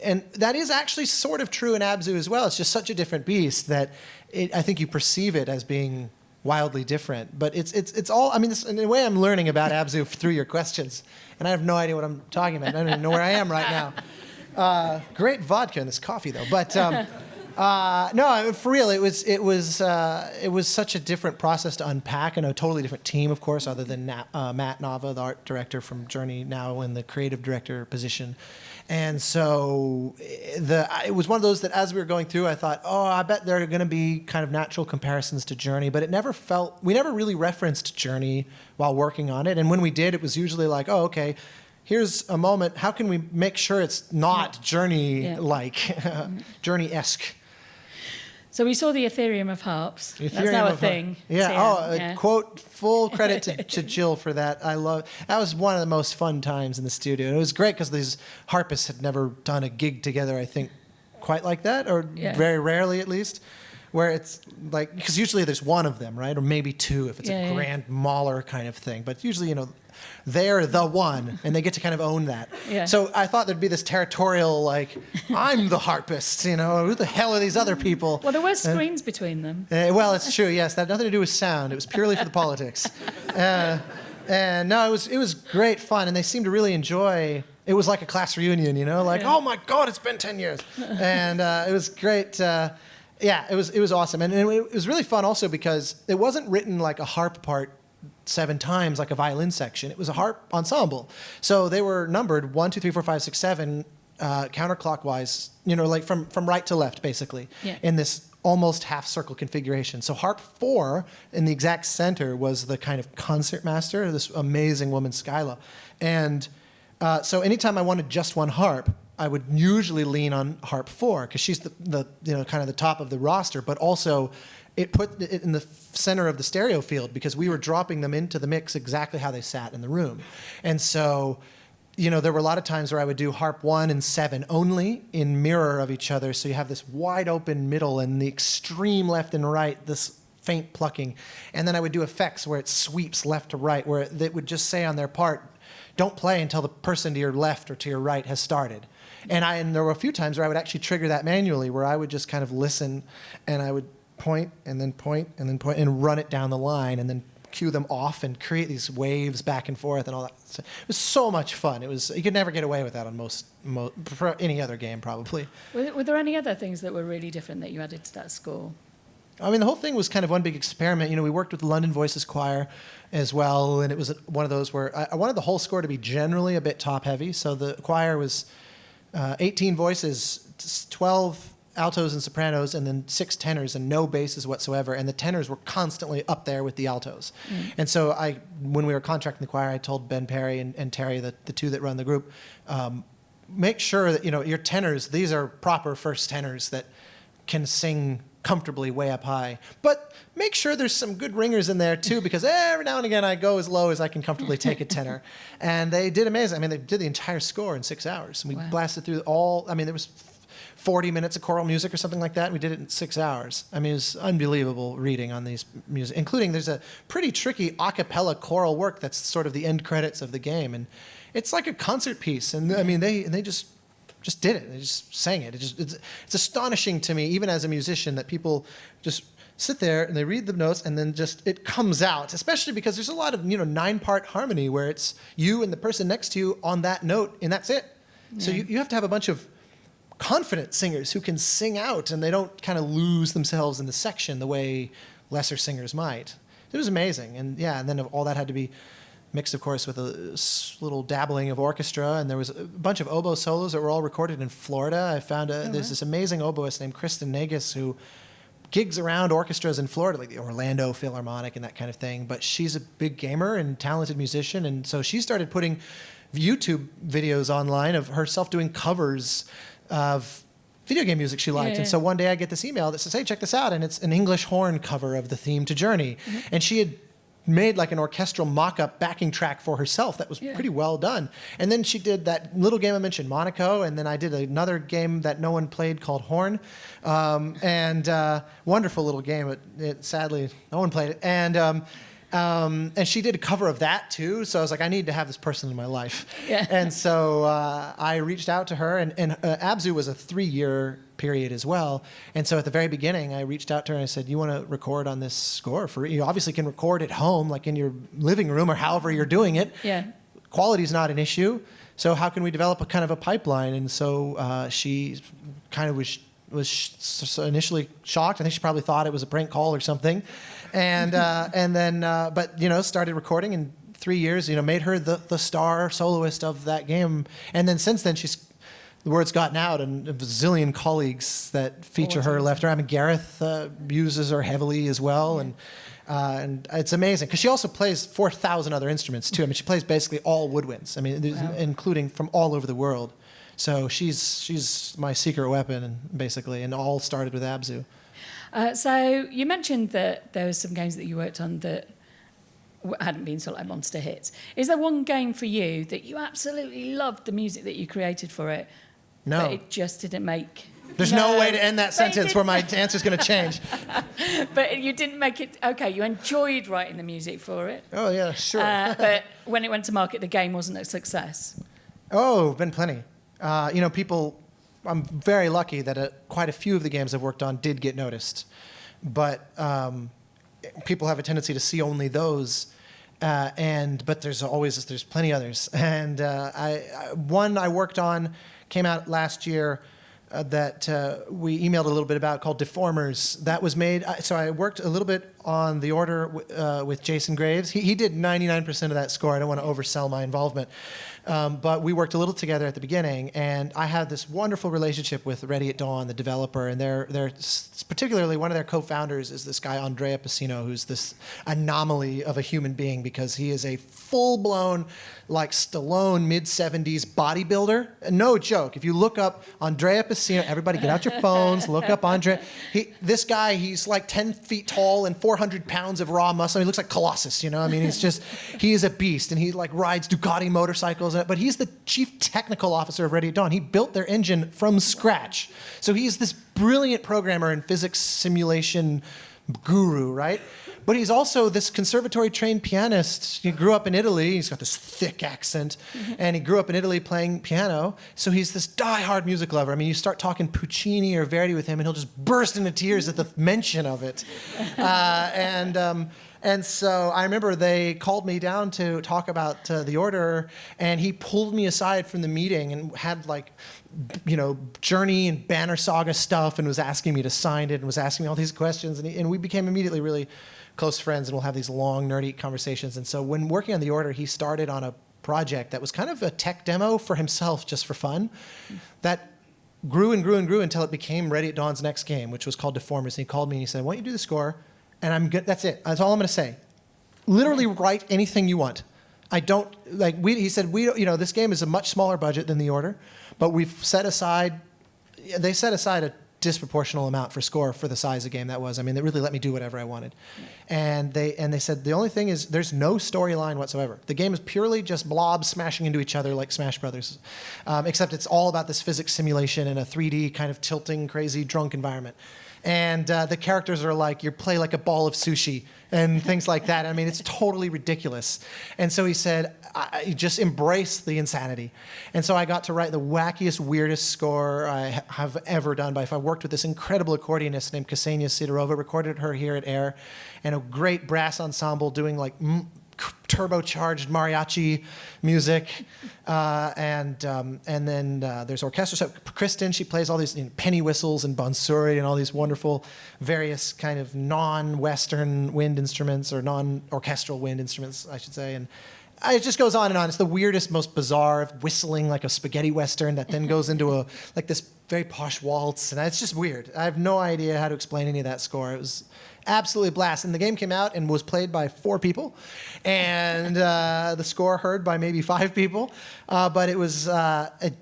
And that is actually sort of true in Abzu as well. It's just such a different beast that I think you perceive it as being wildly different. But it's all, I mean, in a way I'm learning about Abzu through your questions. And I have no idea what I'm talking about. I don't even know where I am right now. Great vodka in this coffee, though. But no, for real, it was such a different process to unpack, and a totally different team, of course, other than Matt Nava, the art director from Journey, now in the creative director position. And so it was one of those that as we were going through, I thought, oh, I bet there are going to be kind of natural comparisons to Journey, but we never really referenced Journey while working on it. And when we did, it was usually like, oh, okay, here's a moment. How can we make sure it's not Journey-like, Journey-esque? So we saw the Ethereum of harps. That's now a thing. Yeah. Quote, full credit to Jill for that. That was one of the most fun times in the studio. And it was great because these harpists had never done a gig together, I think, quite like that, or very rarely at least, where it's like, because usually there's one of them, right? Or maybe two if it's a grand Mahler kind of thing. But usually, they're the one, and they get to kind of own that. Yeah. So I thought there'd be this territorial, like, I'm the harpist, who the hell are these other people? Well, there were screens between them. Well, it's true, yes. That had nothing to do with sound. It was purely for the politics. And no, it was great fun, and they seemed to really enjoy. It was like a class reunion, oh my God, it's been 10 years. And it was great. It was awesome. And it was really fun also because it wasn't written like a harp part 7 times like a violin section. It was a harp ensemble. So they were numbered 1, 2, 3, 4, 5, 6, 7 counterclockwise, like from right to left, basically, in this almost half circle configuration. So harp 4 in the exact center was the kind of concertmaster, this amazing woman, Skyla. And so anytime I wanted just one harp, I would usually lean on harp 4 because she's the kind of the top of the roster, but also it put it in the center of the stereo field because we were dropping them into the mix exactly how they sat in the room. And so, there were a lot of times where I would do harp 1 and 7 only in mirror of each other. So you have this wide open middle and the extreme left and right, this faint plucking. And then I would do effects where it sweeps left to right, where they would just say on their part, don't play until the person to your left or to your right has started. And there were a few times where I would actually trigger that manually, where I would just kind of listen and I would point and then point and then point and run it down the line and then cue them off and create these waves back and forth and all that. So it was so much fun. You could never get away with that on for any other game probably. Were there any other things that were really different that you added to that score? I mean, the whole thing was kind of one big experiment. We worked with the London Voices Choir as well, and it was one of those where I wanted the whole score to be generally a bit top-heavy. So the choir was 18 voices, 12 altos and sopranos, and then 6 tenors and no basses whatsoever. And the tenors were constantly up there with the altos. And so when we were contracting the choir, I told Ben Perry and Terry, the two that run the group, make sure that your tenors, these are proper first tenors that can sing comfortably way up high. But make sure there's some good ringers in there too, because every now and again I go as low as I can comfortably take a tenor. And they did amazing. I mean, they did the entire score in 6 hours. And we blasted through there was 40 minutes of choral music or something like that. And we did it in 6 hours. I mean, it was unbelievable reading on these music, including there's a pretty tricky a cappella choral work that's sort of the end credits of the game. And it's like a concert piece. And I mean, they just did it. They just sang it. It's astonishing to me, even as a musician, that people just sit there and they read the notes and then just it comes out, especially because there's a lot of 9-part harmony where it's you and the person next to you on that note and that's it. Yeah. So you have to have a bunch of confident singers who can sing out and they don't kind of lose themselves in the section the way lesser singers might. It was amazing. And yeah, and then all that had to be mixed, of course, with a little dabbling of orchestra. And there was a bunch of oboe solos that were all recorded in Florida. I found there's this amazing oboist named Kristen Nagus who gigs around orchestras in Florida, like the Orlando Philharmonic and that kind of thing. But she's a big gamer and talented musician. And so she started putting YouTube videos online of herself doing covers of video game music she liked. Yeah. And so one day I get this email that says, hey, check this out. And it's an English horn cover of the theme to Journey. Mm-hmm. And she had made like an orchestral mock-up backing track for herself that was pretty well done. And then she did that little game I mentioned, Monaco, and then I did another game that no one played called Horn. Wonderful little game, but sadly no one played it. And she did a cover of that too, so I was like, I need to have this person in my life. Yeah. And so I reached out to her, and Abzu was a 3-year period as well. And so at the very beginning, I reached out to her and I said, you want to record on this score? You obviously can record at home, like in your living room or however you're doing it. Yeah. Quality is not an issue. So how can we develop a kind of a pipeline? And so she kind of was initially shocked. I think she probably thought it was a prank call or something. And then started recording in 3 years, made her the star soloist of that game. And then since then, the word's gotten out, and a zillion colleagues that feature her left her. I mean, Gareth uses her heavily as well, and it's amazing because she also plays 4,000 other instruments too. I mean, she plays basically all woodwinds. I mean, including from all over the world. So she's my secret weapon, basically, and all started with Abzu. So you mentioned that there was some games that you worked on that hadn't been sort of like monster hits. Is there one game for you that you absolutely loved the music that you created for it? No. But it just didn't make... There's no way to end that sentence where my answer's going to change. But you didn't make it... Okay, you enjoyed writing the music for it. Oh, yeah, sure. But when it went to market, the game wasn't a success. Oh, been plenty. People... I'm very lucky that quite a few of the games I've worked on did get noticed. But people have a tendency to see only those. But there's plenty others. And one I worked on came out last year that we emailed a little bit about called Deformers. That was made, so I worked a little bit on the order with Jason Graves. He did 99% of that score. I don't want to oversell my involvement. But we worked a little together at the beginning, and I had this wonderful relationship with Ready at Dawn, the developer, and they're particularly one of their co-founders is this guy Andrea Pacino, who's this anomaly of a human being because he is a full-blown, like Stallone mid-70s bodybuilder. No joke. If you look up Andrea Pacino, everybody get out your phones, look up Andrea. This guy, he's like 10 feet tall and 400 pounds of raw muscle. He looks like Colossus, I mean, he is a beast, and he like rides Ducati motorcycles. But he's the chief technical officer of Ready at Dawn. He built their engine from scratch. So he's this brilliant programmer and physics simulation guru, right? But he's also this conservatory-trained pianist. He grew up in Italy. He's got this thick accent. And he grew up in Italy playing piano. So he's this die-hard music lover. I mean, you start talking Puccini or Verdi with him, and he'll just burst into tears at the mention of it. And so I remember they called me down to talk about the order, and he pulled me aside from the meeting and had Journey and Banner Saga stuff, and was asking me to sign it and was asking me all these questions, and we became immediately really close friends, and we'll have these long, nerdy conversations. And so when working on the order, he started on a project that was kind of a tech demo for himself, just for fun, that grew and grew and grew until it became Ready at Dawn's next game, which was called Deformers. And he called me and he said, why don't you do the score? And I'm good. That's it. That's all I'm going to say. Literally write anything you want. I don't he said this game is a much smaller budget than the order, but we've set aside. They set aside a disproportional amount for score for the size of game that was. I mean, it really let me do whatever I wanted. And they said the only thing is there's no storyline whatsoever. The game is purely just blobs smashing into each other like Smash Brothers, except it's all about this physics simulation in a 3D kind of tilting, crazy, drunk environment. And the characters are like, you play like a ball of sushi and things like that. I mean, it's totally ridiculous. And so he said, I just embrace the insanity. And so I got to write the wackiest, weirdest score I have ever done. I worked with this incredible accordionist named Ksenia Sidorova, recorded her here at AIR, and a great brass ensemble doing like turbocharged mariachi music, and then there's orchestra. So Kristen, she plays all these penny whistles and bansuri and all these wonderful various kind of non-Western wind instruments, or non-orchestral wind instruments, I should say. And it just goes on and on. It's the weirdest, most bizarre whistling, like a spaghetti western that then goes into like this very posh waltz, and it's just weird. I have no idea how to explain any of that score. It was absolutely a blast. And the game came out and was played by 4 people, and the score heard by maybe 5 people. But it was, absolute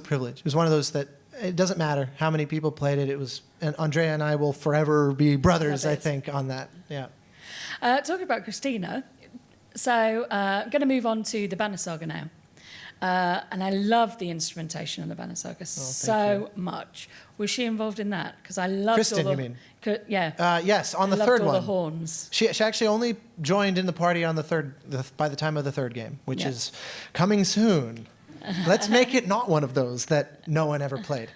privilege. It was one of those that it doesn't matter how many people played it. It was, and Andrea and I will forever be brothers, I think, on that. Yeah. Talking about Christina, so I'm going to move on to the Banner Saga now. And I love the instrumentation of the Banner Saga so much. Was she involved in that? Because I loved Kristen, all the... you mean? Yeah. Yes, on the I third loved all one. the horns. She actually only joined in the party on the third, by the time of the third game, which is coming soon. Let's make it not one of those that no one ever played.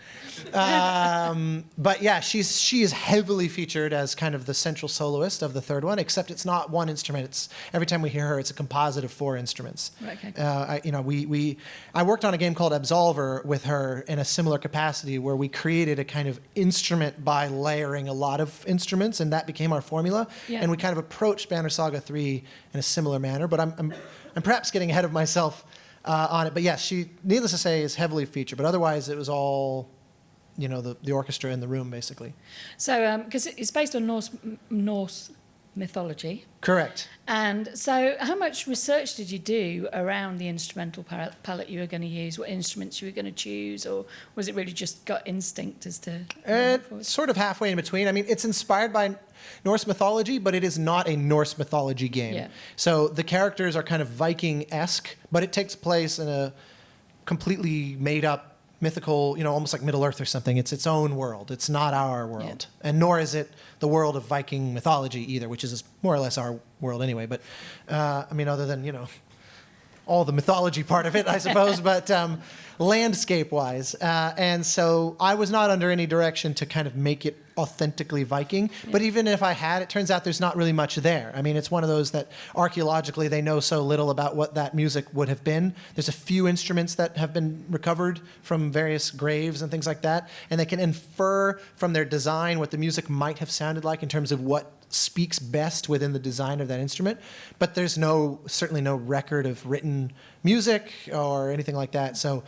But yeah, she is heavily featured as kind of the central soloist of the third one, except it's not one instrument. It's every time we hear her, it's a composite of 4 instruments. Right, okay. I worked on a game called Absolver with her in a similar capacity, where we created a kind of instrument by layering a lot of instruments, and that became our formula. Yeah. And we kind of approached Banner Saga 3 in a similar manner. But I'm perhaps getting ahead of myself on it. But yes, she, needless to say, is heavily featured. But otherwise, it was all, the orchestra in the room, basically. So, because it's based on Norse mythology. Correct. And so how much research did you do around the instrumental palette you were going to use, what instruments you were going to choose, or was it really just gut instinct as to... Sort of halfway in between. I mean, it's inspired by Norse mythology, but it is not a Norse mythology game. Yeah. So the characters are kind of Viking-esque, but it takes place in a completely made-up mythical, almost like Middle Earth or something. It's its own world. It's not our world. Yeah. And nor is it the world of Viking mythology either, which is more or less our world anyway. But, other than, all the mythology part of it, I suppose, but landscape-wise. And so I was not under any direction to kind of make it authentically Viking. Yeah. But even if I had, it turns out there's not really much there. I mean, it's one of those that archaeologically they know so little about what that music would have been. There's a few instruments that have been recovered from various graves and things like that, and they can infer from their design what the music might have sounded like in terms of what speaks best within the design of that instrument. But there's certainly no record of written music or anything like that. So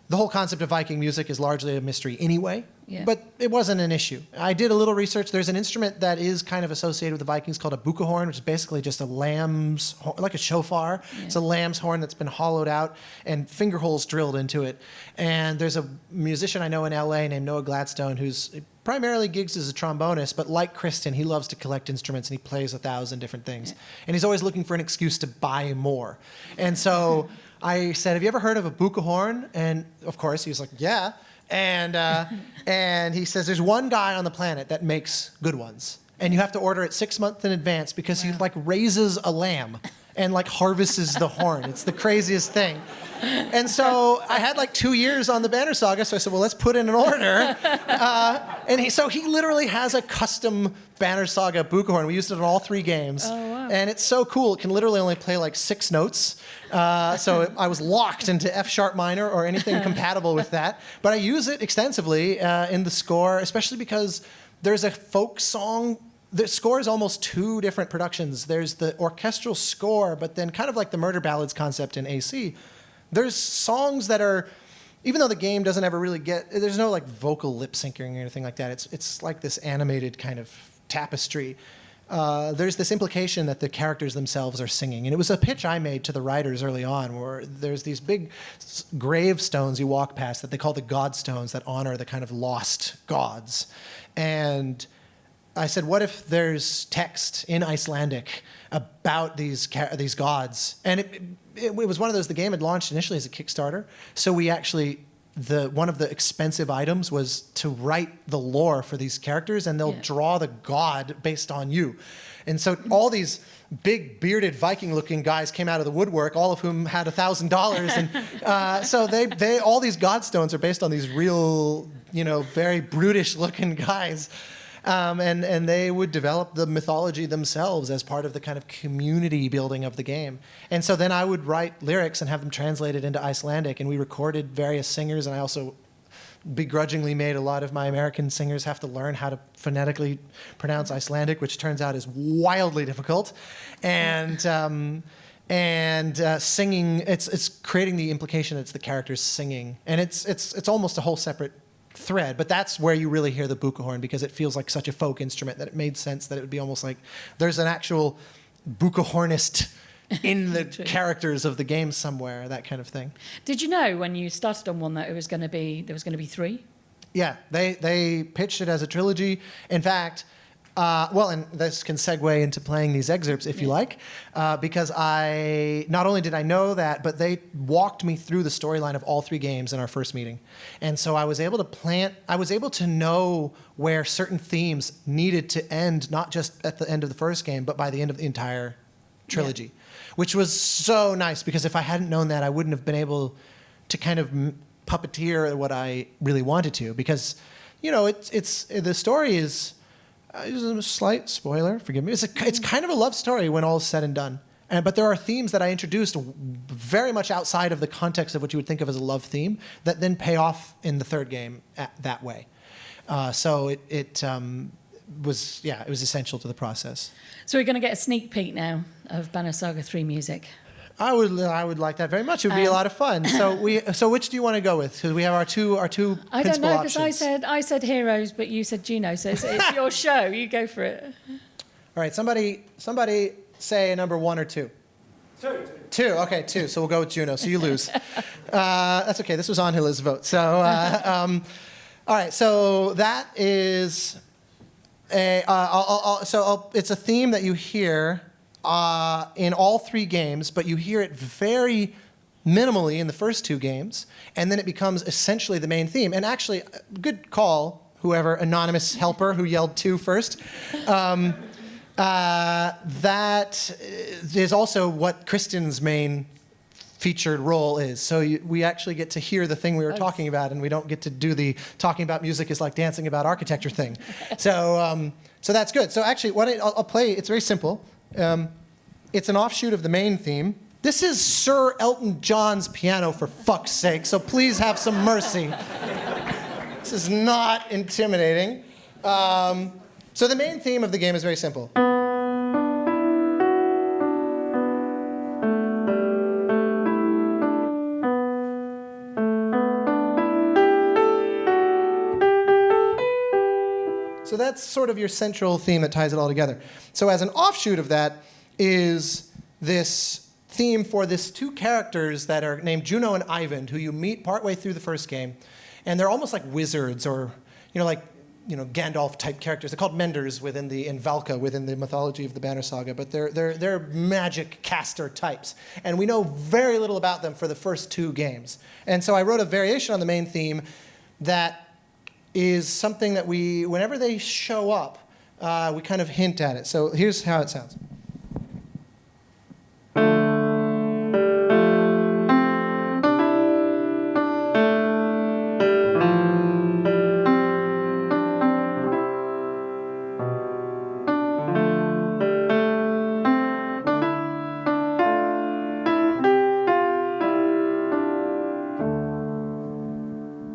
the whole concept of Viking music is largely a mystery anyway. Yeah. But it wasn't an issue. I did a little research. There's an instrument that is kind of associated with the Vikings called a buka which is basically just a lamb's, like a shofar. Yeah. It's a lamb's horn that's been hollowed out and finger holes drilled into it. And there's a musician I know in LA named Noah Gladstone who's primarily gigs as a trombonist, but like Kristen, he loves to collect instruments and he plays 1,000 different things. Yeah. And he's always looking for an excuse to buy more. And so I said, have you ever heard of a buka horn? And of course, he was like, yeah. And he says, there's one guy on the planet that makes good ones. And you have to order it 6 months in advance because he raises a lamb and harvests the horn. It's the craziest thing. And so I had 2 years on the Banner Saga, so I said, well, let's put in an order. And he literally has a custom Banner Saga buka horn. We used it in all 3 games. Oh, wow. And it's so cool. It can literally only play 6 notes. So I was locked into F sharp minor or anything compatible with that. But I use it extensively in the score, especially because there's a folk song. The score is almost 2 different productions. There's the orchestral score, but then kind of like the murder ballads concept in AC, there's songs that are, even though the game doesn't ever really there's no vocal lip syncing or anything like that. It's like this animated kind of tapestry. there's this implication that the characters themselves are singing. And it was a pitch I made to the writers early on, where there's these big gravestones you walk past that they call the godstones that honor the kind of lost gods. And I said, what if there's text in Icelandic about these gods? And it was one of those, the game had launched initially as a Kickstarter. So we actually, one of the expensive items was to write the lore for these characters, and they'll draw the god based on you. And so all these big bearded Viking-looking guys came out of the woodwork, all of whom had $1,000. And so they all these godstones are based on these real, very brutish-looking guys. And they would develop the mythology themselves as part of the kind of community building of the game. And so then I would write lyrics and have them translated into Icelandic, and we recorded various singers, and I also begrudgingly made a lot of my American singers have to learn how to phonetically pronounce Icelandic, which turns out is wildly difficult. And singing, it's creating the implication that it's the characters singing. And it's almost a whole separate thread, but that's where you really hear the bucahorn, because it feels like such a folk instrument that it made sense that it would be almost like there's an actual bucahornist in the characters of the game somewhere, that kind of thing. Did you know when you started on one that there was going to be 3? Yeah, they pitched it as a trilogy. In fact, and this can segue into playing these excerpts if you like, because not only did I know that, but they walked me through the storyline of all 3 games in our first meeting. And so I was able to know where certain themes needed to end, not just at the end of the first game, but by the end of the entire trilogy, which was so nice, because if I hadn't known that, I wouldn't have been able to kind of puppeteer what I really wanted to, because, the story is... a slight spoiler, forgive me. It's kind of a love story when all is said and done. But there are themes that I introduced very much outside of the context of what you would think of as a love theme that then pay off in the third game that way. So it was essential to the process. So we're going to get a sneak peek now of Banner Saga 3 music. I would like that very much. It would be a lot of fun. So which do you want to go with? Because we have our two I don't know, because options. I said Heroes, but you said Juno, so it's your show. You go for it. All right, somebody say a number 1 or 2. 2. Okay, 2. So we'll go with Juno. So you lose. That's okay. This was Anhila's vote. So all right. So that is it's a theme that you hear in all 3 games, but you hear it very minimally in the first 2 games, and then it becomes essentially the main theme. And actually, good call, whoever anonymous helper who yelled 2 first. That is also what Kristen's main featured role is. So we actually get to hear the thing we were talking about, and we don't get to do the talking about music is like dancing about architecture thing. So that's good. So actually, I'll play. It's very simple. It's an offshoot of the main theme. This is Sir Elton John's piano, for fuck's sake, so please have some mercy. This is not intimidating. So the main theme of the game is very simple. So that's sort of your central theme that ties it all together. So as an offshoot of that is this theme for these 2 characters that are named Juno and Ivan, who you meet partway through the first game. And they're almost like wizards or, Gandalf-type characters. They're called Menders in Valka, within the mythology of the Banner Saga, but they're magic caster types. And we know very little about them for the first 2 games. And so I wrote a variation on the main theme that is something that whenever they show up, we kind of hint at it. So here's how it sounds.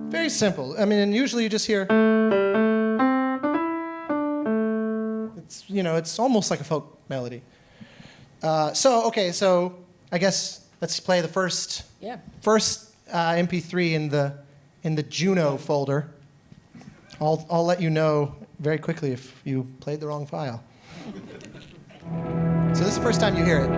Very simple. I mean, and usually you just hear. It's almost like a folk melody. So I guess let's play the first MP3 in the Juno folder. I'll let you know very quickly if you played the wrong file. So this is the first time you hear it.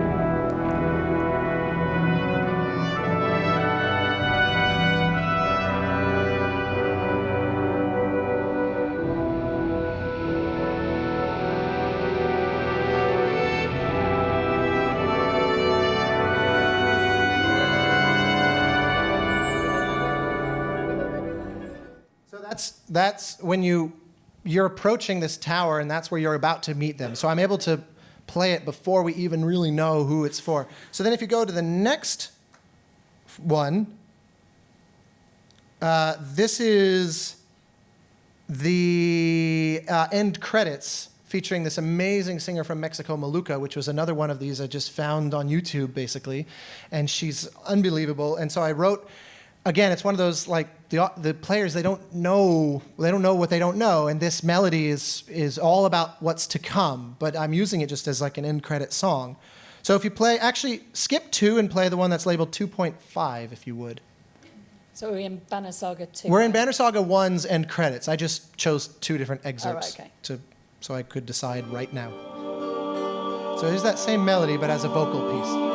That's when you're approaching this tower, and that's where you're about to meet them. So I'm able to play it before we even really know who it's for. So then if you go to the next one, this is the end credits featuring this amazing singer from Mexico, Maluka, which was another one of these I just found on YouTube, basically. And she's unbelievable. And so I wrote, again, it's one of those, like, the players, they don't know what they don't know, and this melody is all about what's to come, but I'm using it just as like an end credit song. So if you play, actually skip 2 and play the one that's labeled 2.5, if you would. So we're in Banner Saga 2. We're in Banner Saga 1's end credits. I just chose 2 different excerpts so I could decide right now. So here's that same melody, but as a vocal piece.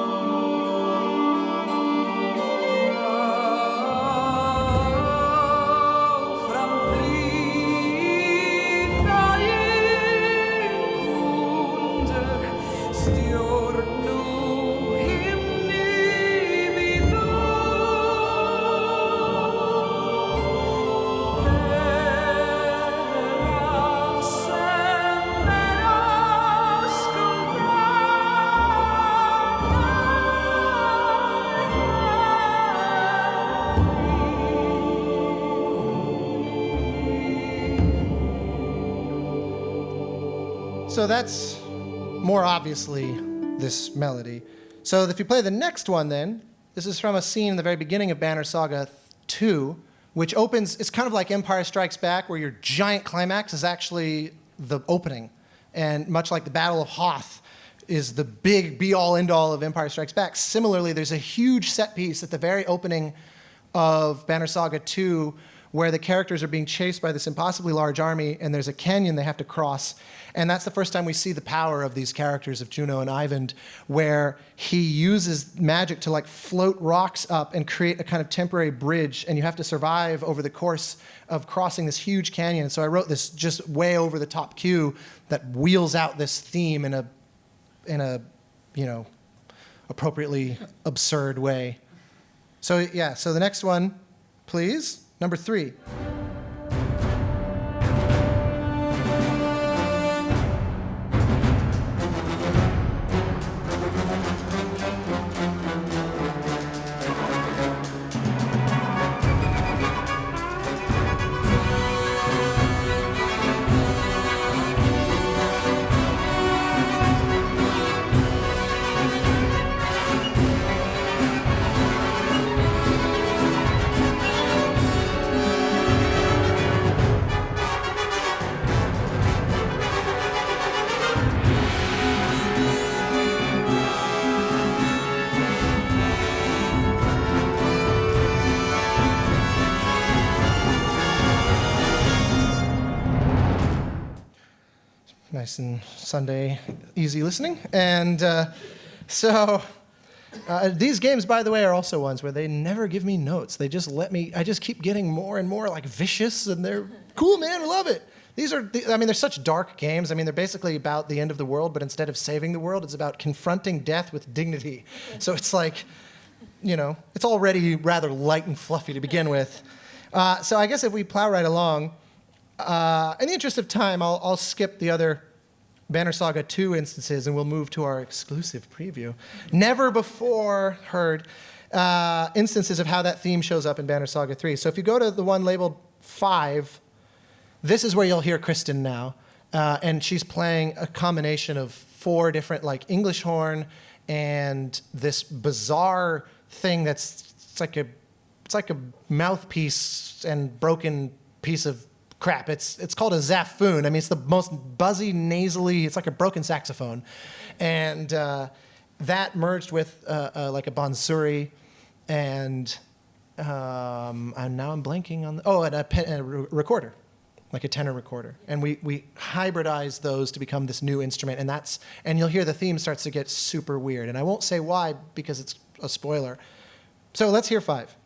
So that's more obviously this melody. So if you play the next one then, this is from a scene in the very beginning of Banner Saga 2, which opens, it's kind of like Empire Strikes Back, where your giant climax is actually the opening. And much like the Battle of Hoth is the big be-all, end-all of Empire Strikes Back, similarly, there's a huge set piece at the very opening of Banner Saga 2 where the characters are being chased by this impossibly large army, and there's a canyon they have to cross. And that's the first time we see the power of these characters, of Juno and Eyvind, where he uses magic to like float rocks up and create a kind of temporary bridge, and you have to survive over the course of crossing this huge canyon. So I wrote this just way over the top cue that wheels out this theme in a appropriately absurd way. So yeah, so the next one, please. Number 3. Nice and Sunday, easy listening. And these games, by the way, are also ones where they never give me notes. They just let me, I just keep getting more and more like vicious, and they're cool, man, I love it. They're such dark games. I mean, they're basically about the end of the world, but instead of saving the world, it's about confronting death with dignity. So it's like, it's already rather light and fluffy to begin with. So I guess if we plow right along, in the interest of time, I'll skip the other Banner Saga 2 instances, and we'll move to our exclusive preview. Never before heard instances of how that theme shows up in Banner Saga 3. So if you go to the one labeled 5, this is where you'll hear Kristen now. And she's playing a combination of 4 different, like, English horn and this bizarre thing it's like a mouthpiece and broken piece of crap. It's called a zaphoon. I mean, it's the most buzzy, nasally, it's like a broken saxophone. And that merged with like a bansuri, and now I'm blanking on and a recorder. like a tenor recorder. And we hybridized those to become this new instrument, and you'll hear the theme starts to get super weird. And I won't say why because it's a spoiler. So let's hear 5.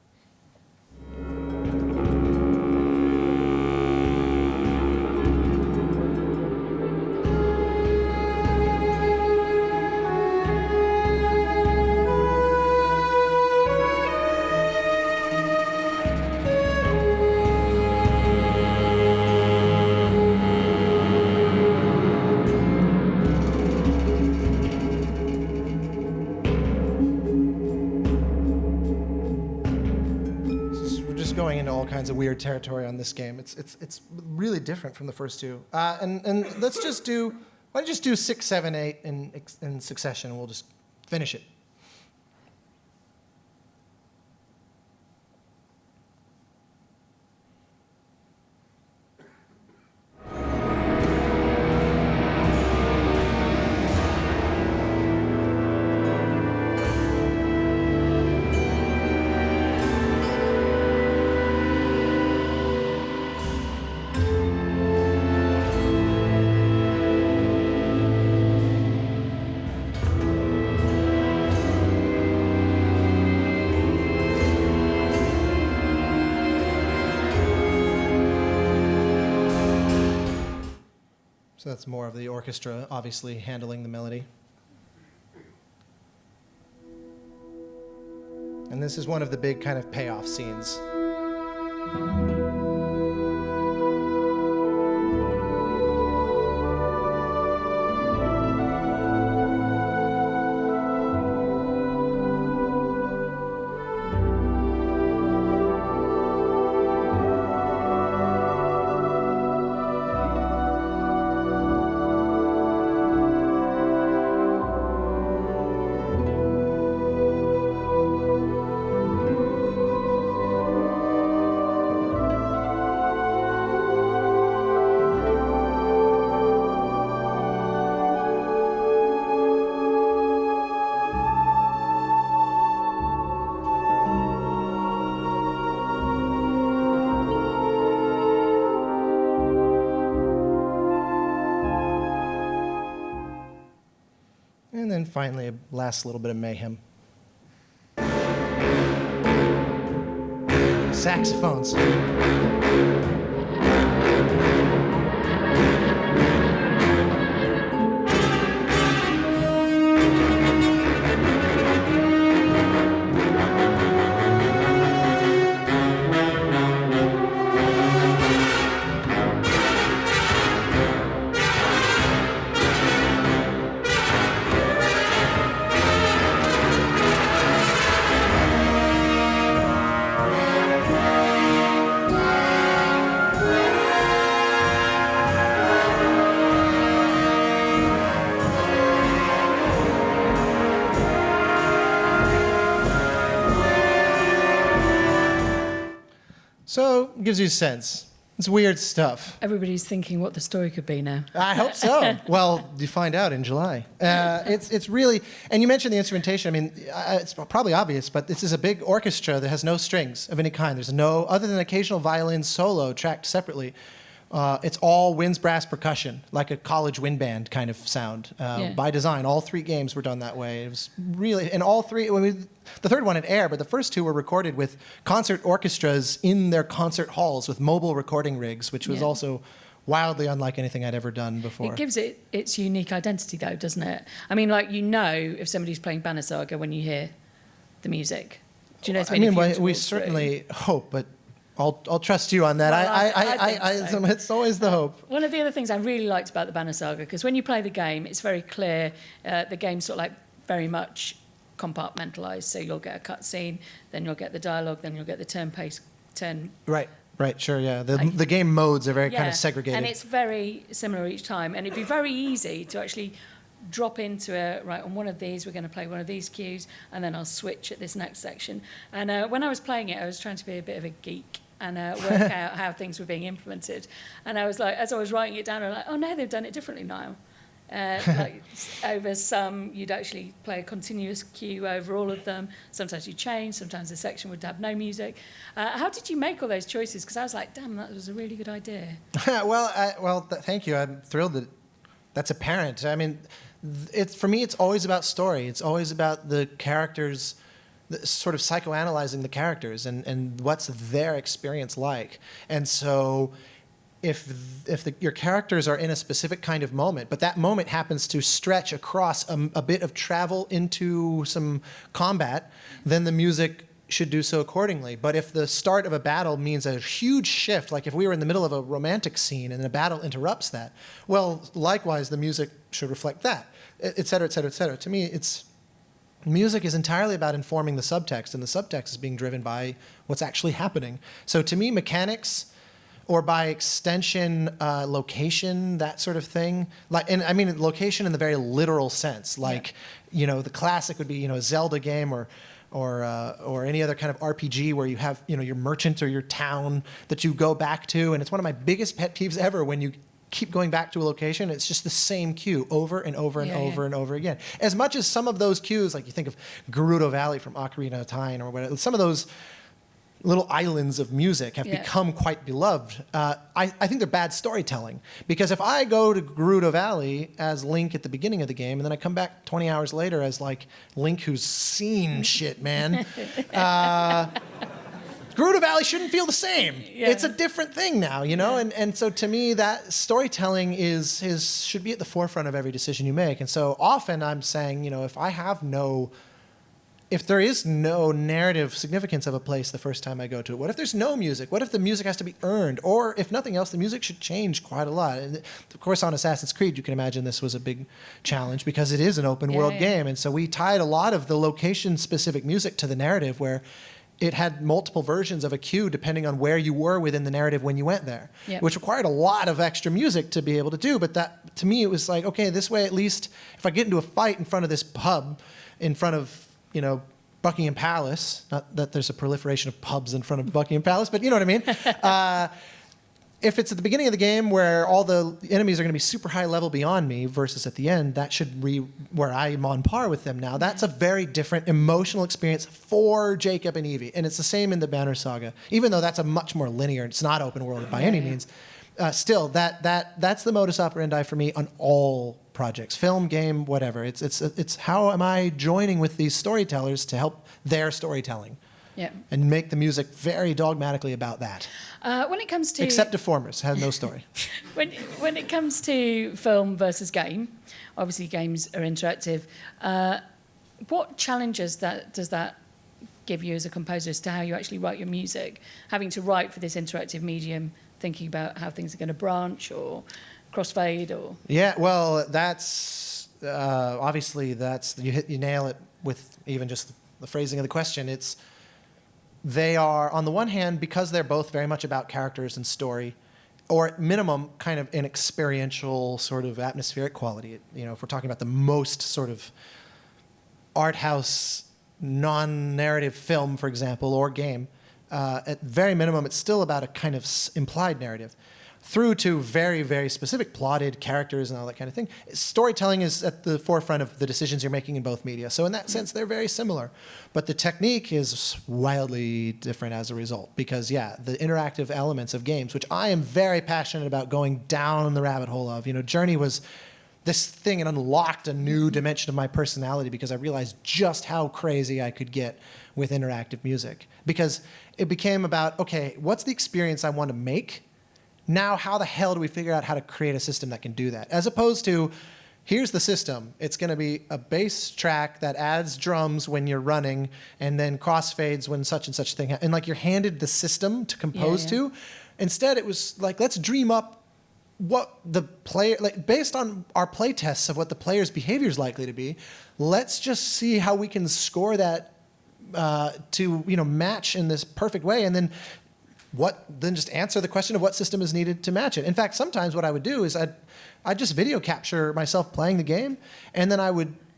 Going into all kinds of weird territory on this game. It's really different from the first two. And let's just do, why don't you just do 6, 7, 8 in succession, and we'll just finish it. So that's more of the orchestra, obviously, handling the melody. And this is one of the big kind of payoff scenes. And then finally, a last little bit of mayhem. Saxophones. So, it gives you a sense. It's weird stuff. Everybody's thinking what the story could be now. I hope so. Well, you find out in July. It's really, and you mentioned the instrumentation. I mean, it's probably obvious, but this is a big orchestra that has no strings of any kind. There's no, other than occasional violin solo tracked separately. It's all winds, brass, percussion, like a college wind band kind of sound. By design, all 3 games were done that way. It was really, and all 3, the third one had air, but the first 2 were recorded with concert orchestras in their concert halls with mobile recording rigs, which was also wildly unlike anything I'd ever done before. It gives it its unique identity, though, doesn't it? I mean, like, you know if somebody's playing Banner Saga when you hear the music. Do you know what I mean? We certainly hope, but I'll trust you on that. Well, I think so. It's always the hope. One of the other things I really liked about the Banner Saga, because when you play the game, it's very clear. The game's sort of like very much compartmentalized. So you'll get a cutscene, then you'll get the dialogue, then you'll get the turn. Right, sure, yeah. The game modes are very kind of segregated. And it's very similar each time. And it'd be very easy to actually drop into on one of these, we're going to play one of these cues, and then I'll switch at this next section. And when I was playing it, I was trying to be a bit of a geek and work out how things were being implemented. And I was like, as I was writing it down, I'm like, oh no, they've done it differently now. like over some, you'd actually play a continuous cue over all of them. Sometimes you change, sometimes the section would have no music. How did you make all those choices? Because I was like, damn, that was a really good idea. Thank you. I'm thrilled that that's apparent. I mean, for me, it's always about story. It's always about the characters, sort of psychoanalyzing the characters and what's their experience like. And so if your characters are in a specific kind of moment, but that moment happens to stretch across a bit of travel into some combat, then the music should do so accordingly. But if the start of a battle means a huge shift, like if we were in the middle of a romantic scene and a battle interrupts that, well, likewise, the music should reflect that, et cetera, et cetera, et cetera. To me, music is entirely about informing the subtext, and the subtext is being driven by what's actually happening. So to me, mechanics, or by extension, location, that sort of thing. And I mean location in the very literal sense. Like, the classic would be, a Zelda game or any other kind of RPG where you have, your merchant or your town that you go back to. And it's one of my biggest pet peeves ever when you keep going back to a location. It's just the same cue over and over and over and over again. As much as some of those cues, like you think of Gerudo Valley from Ocarina of Time or whatever, some of those little islands of music have become quite beloved. I think they're bad storytelling, because if I go to Gerudo Valley as Link at the beginning of the game and then I come back 20 hours later as like Link who's seen shit, man, Gerudo Valley shouldn't feel the same. It's a different thing now, and so to me that storytelling should be at the forefront of every decision you make. And so often I'm saying, if there is no narrative significance of a place the first time I go to it, what if there's no music? What if the music has to be earned? Or if nothing else, the music should change quite a lot. And of course, on Assassin's Creed, you can imagine this was a big challenge because it is an open world game. And so we tied a lot of the location-specific music to the narrative, where it had multiple versions of a cue depending on where you were within the narrative when you went there, which required a lot of extra music to be able to do. But that, to me, it was like, okay, this way at least, if I get into a fight in front of this pub, in front of Buckingham Palace, not that there's a proliferation of pubs in front of Buckingham Palace, but you know what I mean? If it's at the beginning of the game where all the enemies are going to be super high level beyond me versus at the end, that should where I'm on par with them now. That's a very different emotional experience for Jacob and Evie. And it's the same in the Banner Saga. Even though that's a much more linear, it's not open world by any means. Still, that's the modus operandi for me on all projects, film, game, whatever. It's how am I joining with these storytellers to help their storytelling, and make the music very dogmatically about that. When it comes to except Deformers has no story. when it comes to film versus game, obviously games are interactive. What challenges does that give you as a composer as to how you actually write your music, having to write for this interactive medium, thinking about how things are going to branch or crossfade or... Yeah, well, that's obviously you nail it with even just the phrasing of the question. They are, on the one hand, because they're both very much about characters and story, or at minimum kind of an experiential sort of atmospheric quality. If we're talking about the most sort of art house non-narrative film, for example, or game, at very minimum, it's still about a kind of implied narrative, through to very, very specific plotted characters and all that kind of thing. Storytelling is at the forefront of the decisions you're making in both media. So in that sense, they're very similar. But the technique is wildly different as a result. Because, the interactive elements of games, which I am very passionate about going down the rabbit hole of. Journey was this thing, and unlocked a new dimension of my personality because I realized just how crazy I could get with interactive music. Because it became about, okay, what's the experience I want to make? Now, how the hell do we figure out how to create a system that can do that? As opposed to, here's the system. It's going to be a bass track that adds drums when you're running and then crossfades when such and such thing. And you're handed the system to compose to. Instead, it was like, let's dream up what the player, based on our play tests of what the player's behavior is likely to be, let's just see how we can score that to match in this perfect way. And then then just answer the question of what system is needed to match it. In fact, sometimes what I would do is I'd just video capture myself playing the game, and then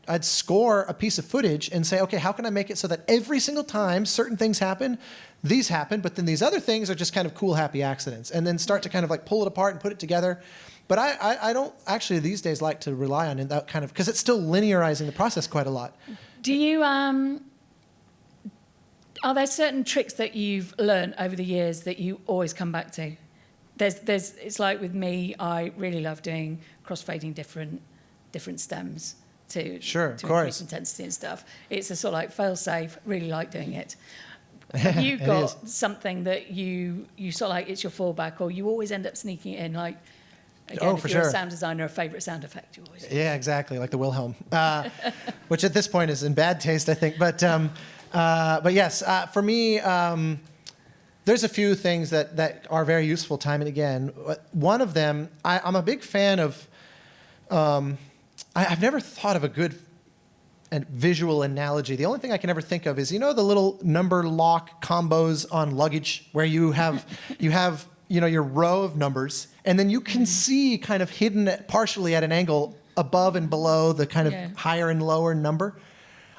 I'd score a piece of footage and say, okay, how can I make it so that every single time certain things happen, these happen, but then these other things are just kind of cool, happy accidents, and then start to kind of like pull it apart and put it together. But I don't actually these days like to rely on that kind of, because it's still linearizing the process quite a lot. Do you, are there certain tricks that you've learned over the years that you always come back to? It's like with me, I really love doing crossfading different stems to increase intensity and stuff. It's a sort of like fail-safe, really like doing it. Have you got something that you sort of like, it's your fallback, or you always end up sneaking it in, like, again, if you're a sound designer, a favourite sound effect you always do? Yeah, exactly, like the Wilhelm, which at this point is in bad taste, I think. But yes, for me, there's a few things that are very useful time and again. One of them, I'm a big fan of, I've never thought of a good and visual analogy. The only thing I can ever think of is, you know, the little number lock combos on luggage where you have your row of numbers, and then you can see kind of hidden partially at an angle above and below the kind of higher and lower number.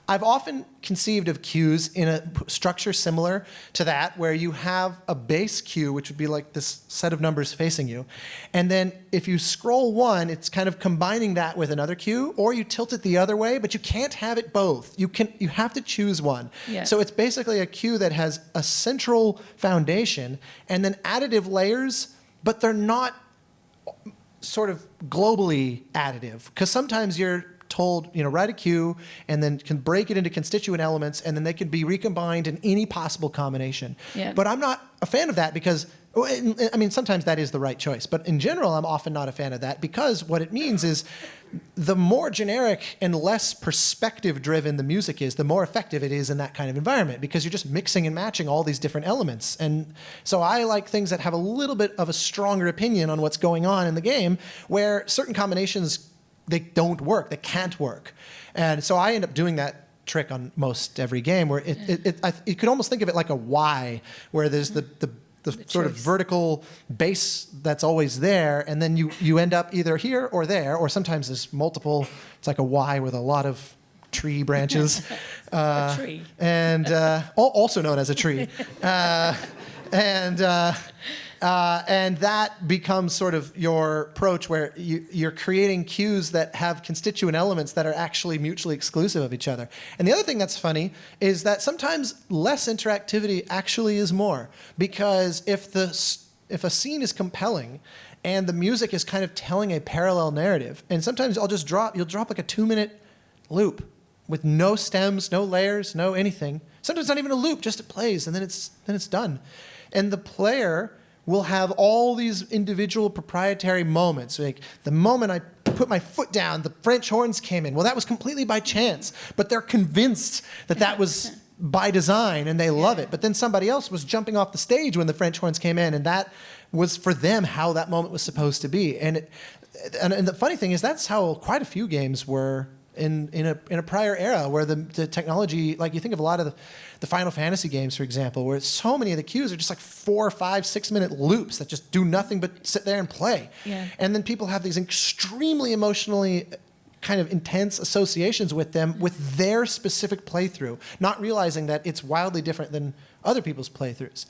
I've often conceived of cues in a structure similar to that, where you have a base cue, which would be like this set of numbers facing you. And then if you scroll one, it's kind of combining that with another cue, or you tilt it the other way, but you can't have it both. You have to choose one. Yeah. So it's basically a cue that has a central foundation and then additive layers, but they're not sort of globally additive. Because sometimes you're told, write a cue and then can break it into constituent elements, and then they can be recombined in any possible combination. Yeah. But I'm not a fan of that because, I mean, sometimes that is the right choice. But in general, I'm often not a fan of that, because what it means is the more generic and less perspective-driven the music is, the more effective it is in that kind of environment, because you're just mixing and matching all these different elements. And so I like things that have a little bit of a stronger opinion on what's going on in the game, where certain combinations, they don't work, they can't work. And so I end up doing that trick on most every game, where you could almost think of it like a Y, where there's the sort of vertical base that's always there, and then you end up either here or there, or sometimes there's multiple, it's like a Y with a lot of tree branches. A tree. And also known as a tree. And that becomes sort of your approach, where you're creating cues that have constituent elements that are actually mutually exclusive of each other. And the other thing that's funny is that sometimes less interactivity actually is more, because if a scene is compelling and the music is kind of telling a parallel narrative, and sometimes you'll drop like a 2-minute loop with no stems, no layers, no anything. Sometimes not even a loop, just it plays, and then it's done. And the player will have all these individual proprietary moments. Like the moment I put my foot down, the French horns came in. Well, that was completely by chance, but they're convinced that was by design, and they love it. But then somebody else was jumping off the stage when the French horns came in, and that was for them how that moment was supposed to be. And the funny thing is, that's how quite a few games were in a prior era, where the technology, like you think of a lot of the Final Fantasy games, for example, where so many of the cues are just like 4, 5, 6-minute loops that just do nothing but sit there and play. Yeah. And then people have these extremely emotionally kind of intense associations with them, with their specific playthrough, not realizing that it's wildly different than other people's playthroughs,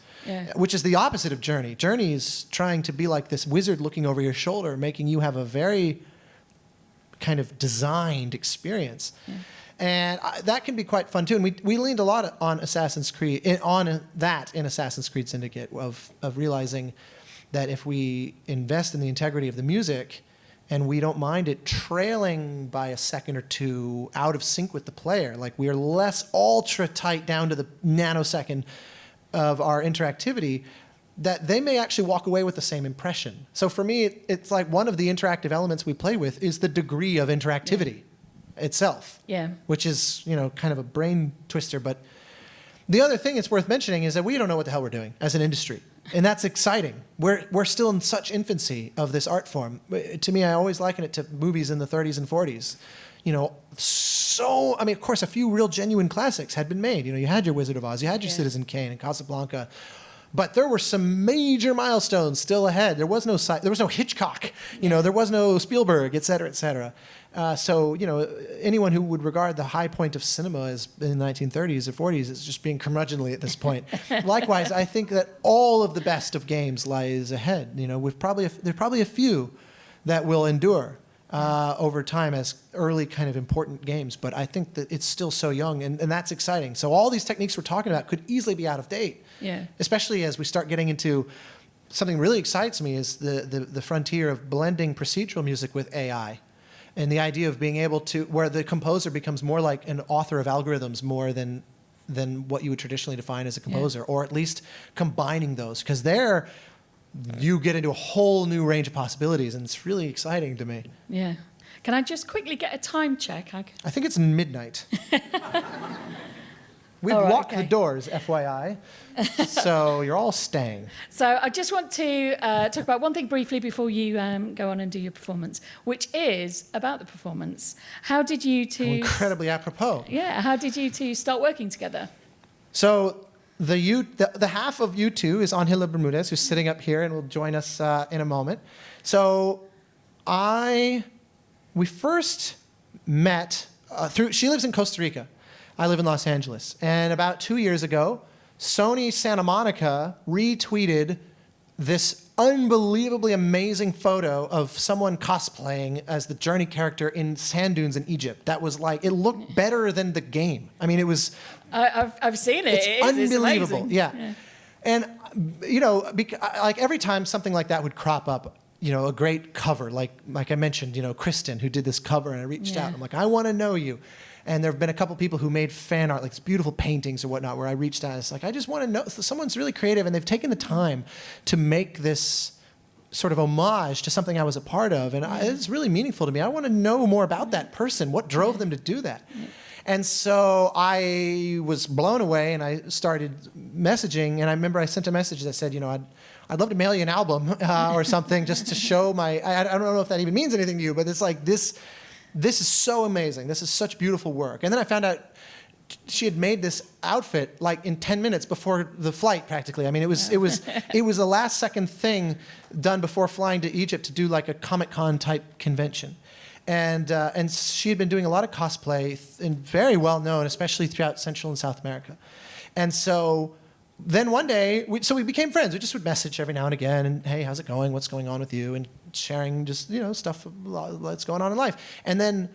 which is the opposite of Journey. Journey is trying to be like this wizard looking over your shoulder, making you have a very kind of designed experience. Yeah. And that can be quite fun too. And we leaned a lot on Assassin's Creed, in Assassin's Creed Syndicate, of realizing that if we invest in the integrity of the music, and we don't mind it trailing by a second or two out of sync with the player, like we are less ultra tight down to the nanosecond of our interactivity, that they may actually walk away with the same impression. So for me, it's like one of the interactive elements we play with is the degree of interactivity itself, which is, kind of a brain twister. But the other thing it's worth mentioning is that we don't know what the hell we're doing as an industry. And that's exciting. We're still in such infancy of this art form. To me, I always liken it to movies in the 30s and 40s. Of course, a few real genuine classics had been made. You had your Wizard of Oz, you had your Citizen Kane and Casablanca. But there were some major milestones still ahead. There was no Hitchcock, there was no Spielberg, et cetera, et cetera. So, anyone who would regard the high point of cinema as in the 1930s or 40s is just being curmudgeonly at this point. Likewise, I think that all of the best of games lies ahead. There's probably a few that will endure over time as early kind of important games, but I think that it's still so young, and that's exciting. So all these techniques we're talking about could easily be out of date, especially as we start getting into something really excites me is the frontier of blending procedural music with AI. And the idea of being able to, where the composer becomes more like an author of algorithms more than what you would traditionally define as a composer, or at least combining those, because there you get into a whole new range of possibilities, and it's really exciting to me. Yeah. Can I just quickly get a time check? I think it's midnight. We've locked the doors, FYI, so you're all staying. So I just want to talk about one thing briefly before you go on and do your performance, which is about the performance. How did you two... Incredibly apropos. Yeah, how did you two start working together? So the half of you two is Angela Bermudez, who's sitting up here and will join us in a moment. So we first met she lives in Costa Rica. I live in Los Angeles. And about 2 years ago, Sony Santa Monica retweeted this unbelievably amazing photo of someone cosplaying as the Journey character in sand dunes in Egypt. That was like, it looked better than the game. I mean, it was... I've seen it. It's unbelievable. It's yeah. And, like every time something like that would crop up, a great cover, like I mentioned, Kristen, who did this cover, and I reached out. I'm like, I want to know you. And there have been a couple people who made fan art, like beautiful paintings or whatnot, where I reached out and it's like, I just want to know, someone's really creative and they've taken the time to make this sort of homage to something I was a part of. And it's really meaningful to me. I want to know more about that person. What drove them to do that? And so I was blown away and I started messaging. And I remember I sent a message that said, I'd love to mail you an album or something just to show I don't know if that even means anything to you, but it's like this is so amazing. This is such beautiful work. And then I found out she had made this outfit like in 10 minutes before the flight, practically. I mean, it was a last second thing done before flying to Egypt to do like a Comic-Con type convention. And she had been doing a lot of cosplay and very well known, especially throughout Central and South America. And so then one day, we became friends. We just would message every now and again, and hey, how's it going? What's going on with you? And sharing just stuff that's going on in life. And then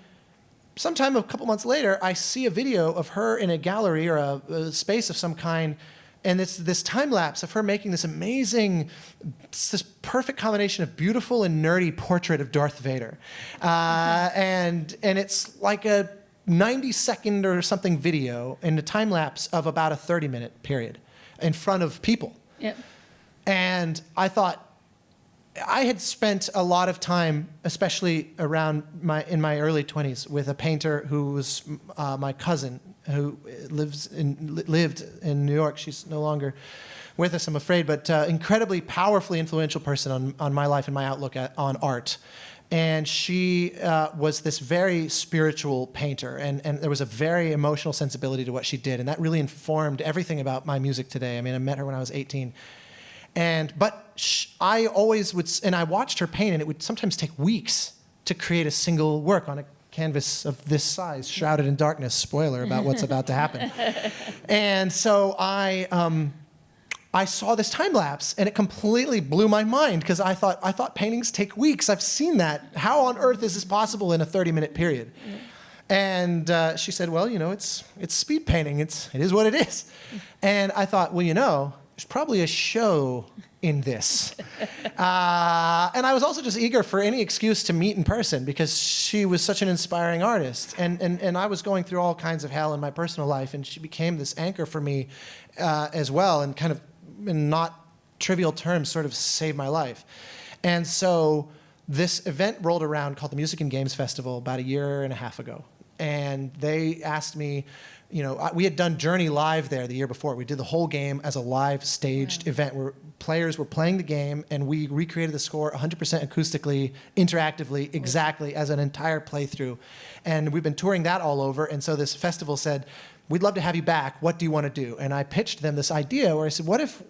sometime a couple months later, I see a video of her in a gallery or a space of some kind, and it's this time lapse of her making this amazing, this perfect combination of beautiful and nerdy portrait of Darth Vader, and it's like a 90-second or something video in a time lapse of about a 30-minute period in front of people. Yep. And I thought, I had spent a lot of time, especially in my early 20s, with a painter who was my cousin, who lived in New York. She's no longer with us, I'm afraid, but incredibly powerfully influential person on my life and my outlook on art. And she was this very spiritual painter, and there was a very emotional sensibility to what she did, and that really informed everything about my music today. I mean, I met her when I was 18. But I always would, and I watched her paint, and it would sometimes take weeks to create a single work on a canvas of this size, shrouded in darkness. Spoiler about what's about to happen. And so I saw this time lapse, and it completely blew my mind because I thought paintings take weeks. I've seen that. How on earth is this possible in a 30-minute period? And she said, well, it's speed painting. It is what it is. And I thought, well, there's probably a show in this. And I was also just eager for any excuse to meet in person because she was such an inspiring artist. And I was going through all kinds of hell in my personal life, and she became this anchor for me as well, and kind of, in not trivial terms, sort of saved my life. And so this event rolled around called the Music and Games Festival about a year and a half ago. And they asked me, we had done Journey live there the year before. We did the whole game as a live staged event where players were playing the game, and we recreated the score 100% acoustically, interactively, exactly as an entire playthrough. And we've been touring that all over. And so this festival said, we'd love to have you back. What do you want to do? And I pitched them this idea where I said, what if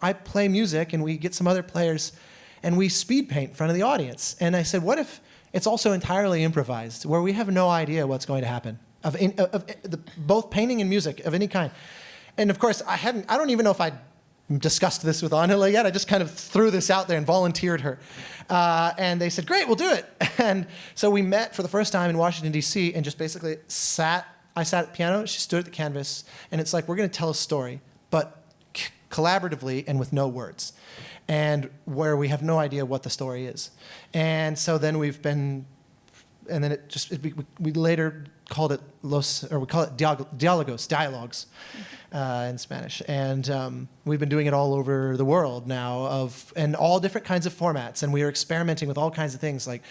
I play music and we get some other players and we speed paint in front of the audience. And I said, what if it's also entirely improvised, where we have no idea what's going to happen, both painting and music of any kind. And of course, I don't even know if I discussed this with Angela yet. I just kind of threw this out there and volunteered her. And they said, great, we'll do it. And so we met for the first time in Washington, D.C., and just basically I sat at the piano, she stood at the canvas, and it's like, we're going to tell a story, but collaboratively and with no words, and where we have no idea what the story is. And so then we later called it dialogues in Spanish. And we've been doing it all over the world now, and all different kinds of formats. And we are experimenting with all kinds of things. Like,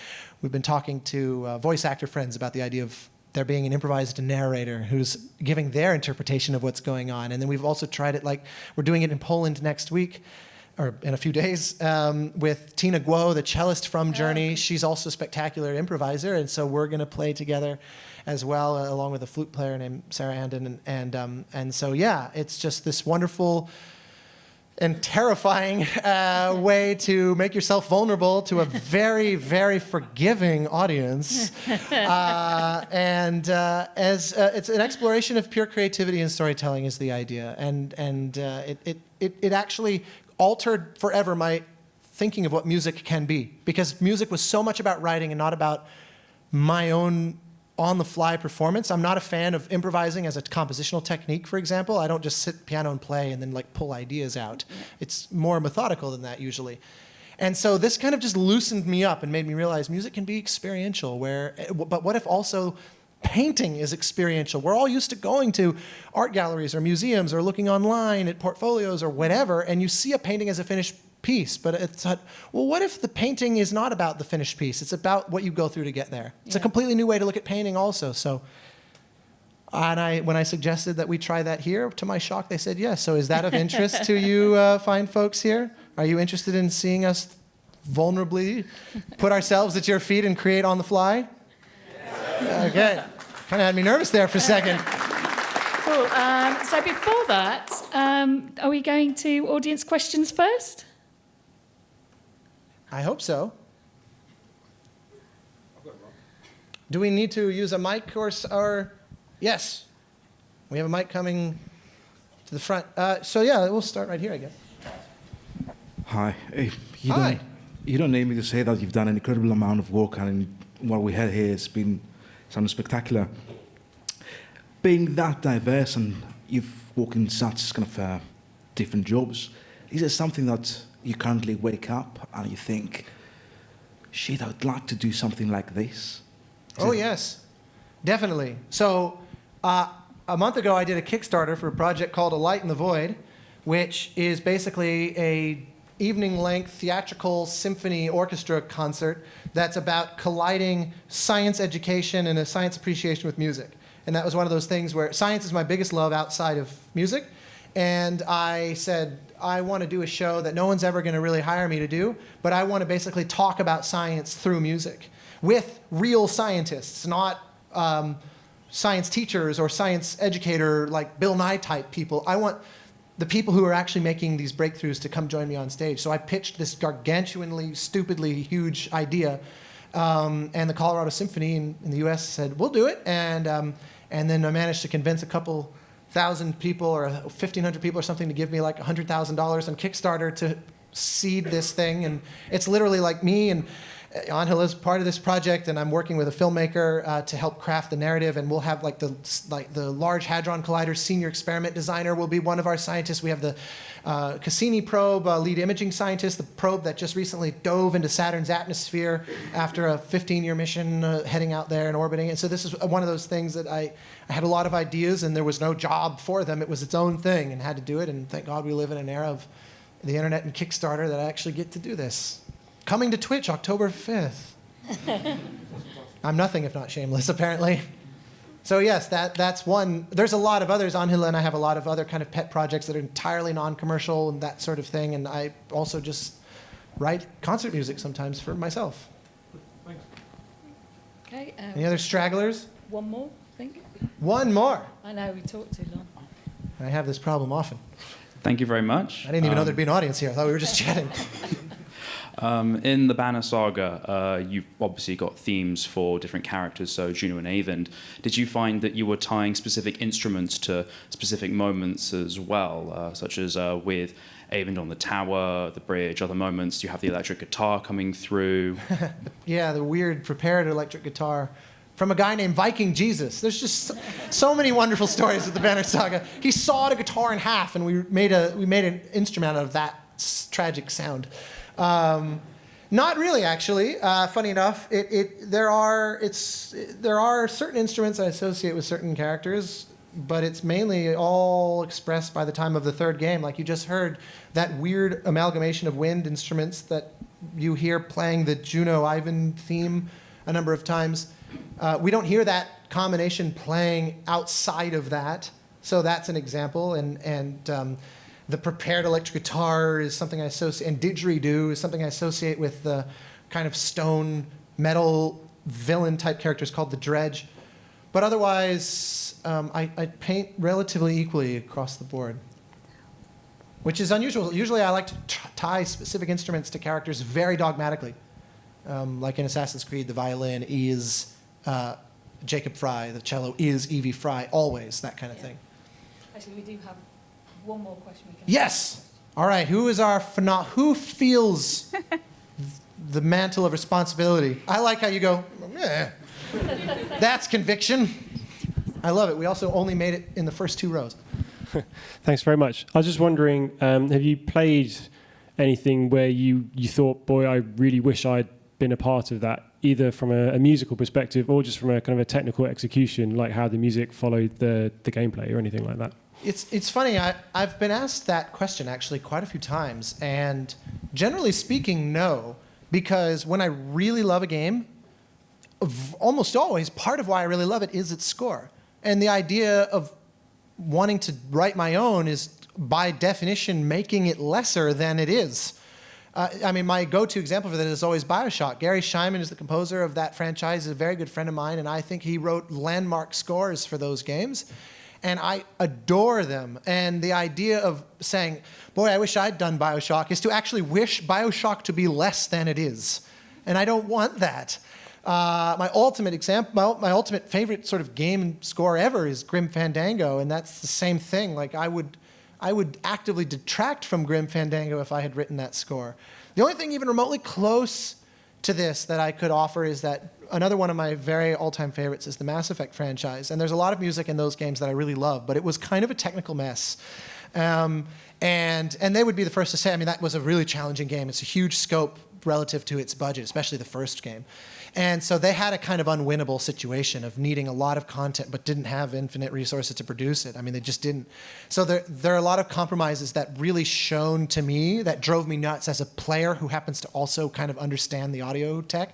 we've been talking to voice actor friends about the idea of there being an improvised narrator who's giving their interpretation of what's going on. And then we've also tried it, like, we're doing it in Poland next week, or in a few days, with Tina Guo, the cellist from Journey. She's also a spectacular improviser, and so we're going to play together as well, along with a flute player named Sarah Andon. And so, yeah, it's just this wonderful and terrifying way to make yourself vulnerable to a very, very forgiving audience. It's an exploration of pure creativity and storytelling is the idea. And it actually altered forever my thinking of what music can be, because music was so much about writing and not about my own on-the-fly performance. I'm not a fan of improvising as a compositional technique, for example. I don't just sit piano and play and then like pull ideas out. It's more methodical than that usually. And so this kind of just loosened me up and made me realize music can be experiential, but what if also painting is experiential? We're all used to going to art galleries or museums or looking online at portfolios or whatever, and you see a painting as a finished piece, but it's like, well, what if the painting is not about the finished piece? It's about what you go through to get there. It's a completely new way to look at painting also. So, when I suggested that we try that here, to my shock, they said yes. So is that of interest to you fine folks here? Are you interested in seeing us vulnerably put ourselves at your feet and create on the fly? Okay, kind of had me nervous there for a second. Cool. So before that, are we going to audience questions first? I hope so. Do we need to use a mic or yes, we have a mic coming to the front. So yeah, we'll start right here, I guess. Hi. Hi. You don't need me to say that you've done an incredible amount of work, and what we had here has been something spectacular. Being that diverse and you've worked in such kind of different jobs, is there something that you currently wake up and you think, shit, I would like to do something like this? Yes, definitely. So a month ago, I did a Kickstarter for a project called A Light in the Void, which is basically a evening-length theatrical symphony orchestra concert that's about colliding science education and a science appreciation with music. And that was one of those things where science is my biggest love outside of music. And I said, I want to do a show that no one's ever going to really hire me to do, but I want to basically talk about science through music with real scientists, not science teachers or science educator like Bill Nye type people. I want the people who are actually making these breakthroughs to come join me on stage. So I pitched this gargantuanly, stupidly huge idea, and the Colorado Symphony in the US said, we'll do it. And then I managed to convince a couple thousand people or 1,500 people or something to give me like $100,000 on Kickstarter to seed this thing. And it's literally like me and Angela is part of this project, and I'm working with a filmmaker to help craft the narrative. And we'll have like the Large Hadron Collider senior experiment designer will be one of our scientists. We have the Cassini probe lead imaging scientist, the probe that just recently dove into Saturn's atmosphere after a 15-year mission heading out there and orbiting. And so this is one of those things that I had a lot of ideas, and there was no job for them. It was its own thing, and had to do it. And thank God we live in an era of the internet and Kickstarter that I actually get to do this. Coming to Twitch October 5th. I'm nothing if not shameless, apparently. So yes, that's one. There's a lot of others. Angela and I have a lot of other kind of pet projects that are entirely non-commercial and that sort of thing. And I also just write concert music sometimes for myself. Thanks. Okay. Any other stragglers? One more, I think. One more. I know, we talked too long. I have this problem often. Thank you very much. I didn't even know there'd be an audience here. I thought we were just chatting. In the Banner Saga, you've obviously got themes for different characters, so Juno and Eyvind. Did you find that you were tying specific instruments to specific moments as well, such as with Eyvind on the tower, the bridge, other moments? You have the electric guitar coming through. Yeah, the weird prepared electric guitar from a guy named Viking Jesus. There's just so many wonderful stories with the Banner Saga. He sawed a guitar in half, and we made an instrument out of that tragic sound. Not really, actually. Funny enough, there are certain instruments I associate with certain characters, but it's mainly all expressed by the time of the third game. Like you just heard, that weird amalgamation of wind instruments that you hear playing the Juno Eyvind theme a number of times. We don't hear that combination playing outside of that, so that's an example. And the prepared electric guitar is something I associate, and didgeridoo is something I associate with the kind of stone metal villain type characters called the Dredge. But otherwise, I paint relatively equally across the board, which is unusual. Usually I like to tie specific instruments to characters very dogmatically. Like in Assassin's Creed, the violin is Jacob Fry, the cello is Evie Fry, always, that kind of thing. Actually, we do have one more question we can. Yes. All right. Who feels the mantle of responsibility? I like how you go, that's conviction. I love it. We also only made it in the first 2 rows. Thanks very much. I was just wondering, have you played anything where you thought, boy, I really wish I'd been a part of that, either from a musical perspective or just from a kind of a technical execution, like how the music followed the gameplay or anything like that? It's funny, I've been asked that question actually quite a few times, and generally speaking, no, because when I really love a game, almost always, part of why I really love it is its score. And the idea of wanting to write my own is, by definition, making it lesser than it is. I mean, my go-to example for that is always BioShock. Gary Scheinman is the composer of that franchise, is a very good friend of mine, and I think he wrote landmark scores for those games. And I adore them. And the idea of saying, boy, I wish I'd done BioShock, is to actually wish BioShock to be less than it is. And I don't want that. My ultimate favorite sort of game score ever is Grim Fandango, and that's the same thing. Like I would actively detract from Grim Fandango if I had written that score. The only thing even remotely close to this that I could offer is that another one of my very all-time favorites is the Mass Effect franchise. And there's a lot of music in those games that I really love, but it was kind of a technical mess. And they would be the first to say, I mean, that was a really challenging game. It's a huge scope relative to its budget, especially the first game. And so they had a kind of unwinnable situation of needing a lot of content but didn't have infinite resources to produce it. I mean, they just didn't. So there are a lot of compromises that really shone to me, that drove me nuts as a player who happens to also kind of understand the audio tech.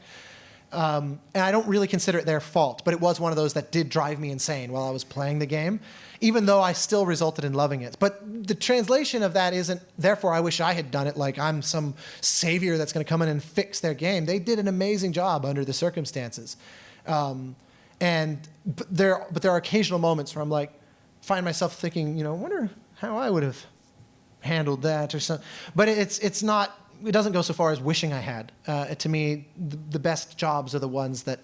And I don't really consider it their fault, but it was one of those that did drive me insane while I was playing the game, even though I still resulted in loving it. But the translation of that isn't, therefore I wish I had done it, like I'm some savior that's going to come in and fix their game. They did an amazing job under the circumstances. But there are occasional moments where I'm like, find myself thinking, I wonder how I would have handled that or something. But it's not, it doesn't go so far as wishing I had. To me, the best jobs are the ones that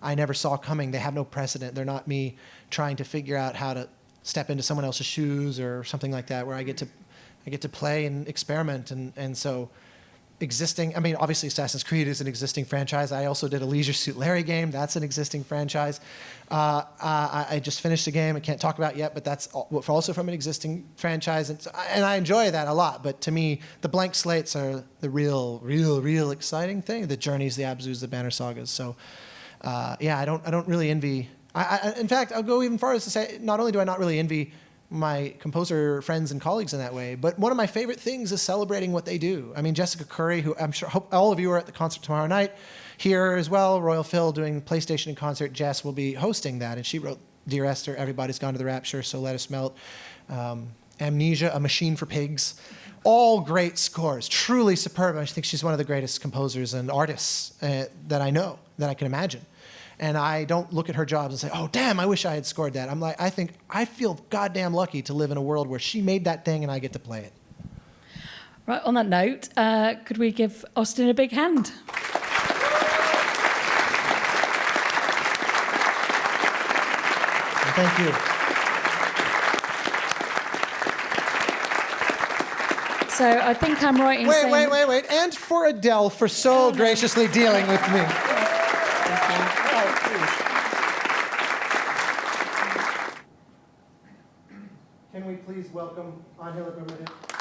I never saw coming. They have no precedent. They're not me trying to figure out how to step into someone else's shoes or something like that, where I get to play and experiment. And so existing, I mean, obviously Assassin's Creed is an existing franchise. I also did a Leisure Suit Larry game. That's an existing franchise. I just finished a game I can't talk about yet, but that's also from an existing franchise. And I enjoy that a lot. But to me, the blank slates are the real exciting thing. The Journeys, the Abzus, the Banner Sagas. So yeah, I don't really envy. In fact, I'll go even farther as to say, not only do I not really envy my composer friends and colleagues in that way, but one of my favorite things is celebrating what they do. I mean, Jessica Curry, who hope all of you are at the concert tomorrow night, here as well, Royal Phil doing PlayStation in concert. Jess will be hosting that, and she wrote Dear Esther, Everybody's Gone to the Rapture, So Let Us Melt, Amnesia, A Machine for Pigs. All great scores, truly superb. I think she's one of the greatest composers and artists that I know, that I can imagine. And I don't look at her jobs and say, oh, damn, I wish I had scored that. I'm like, I feel goddamn lucky to live in a world where she made that thing and I get to play it. Right, on that note, could we give Austin a big hand? Thank you. So I think I'm right in saying... Wait. And for Adele for so graciously dealing with me. Can we please welcome Untitled Chapter?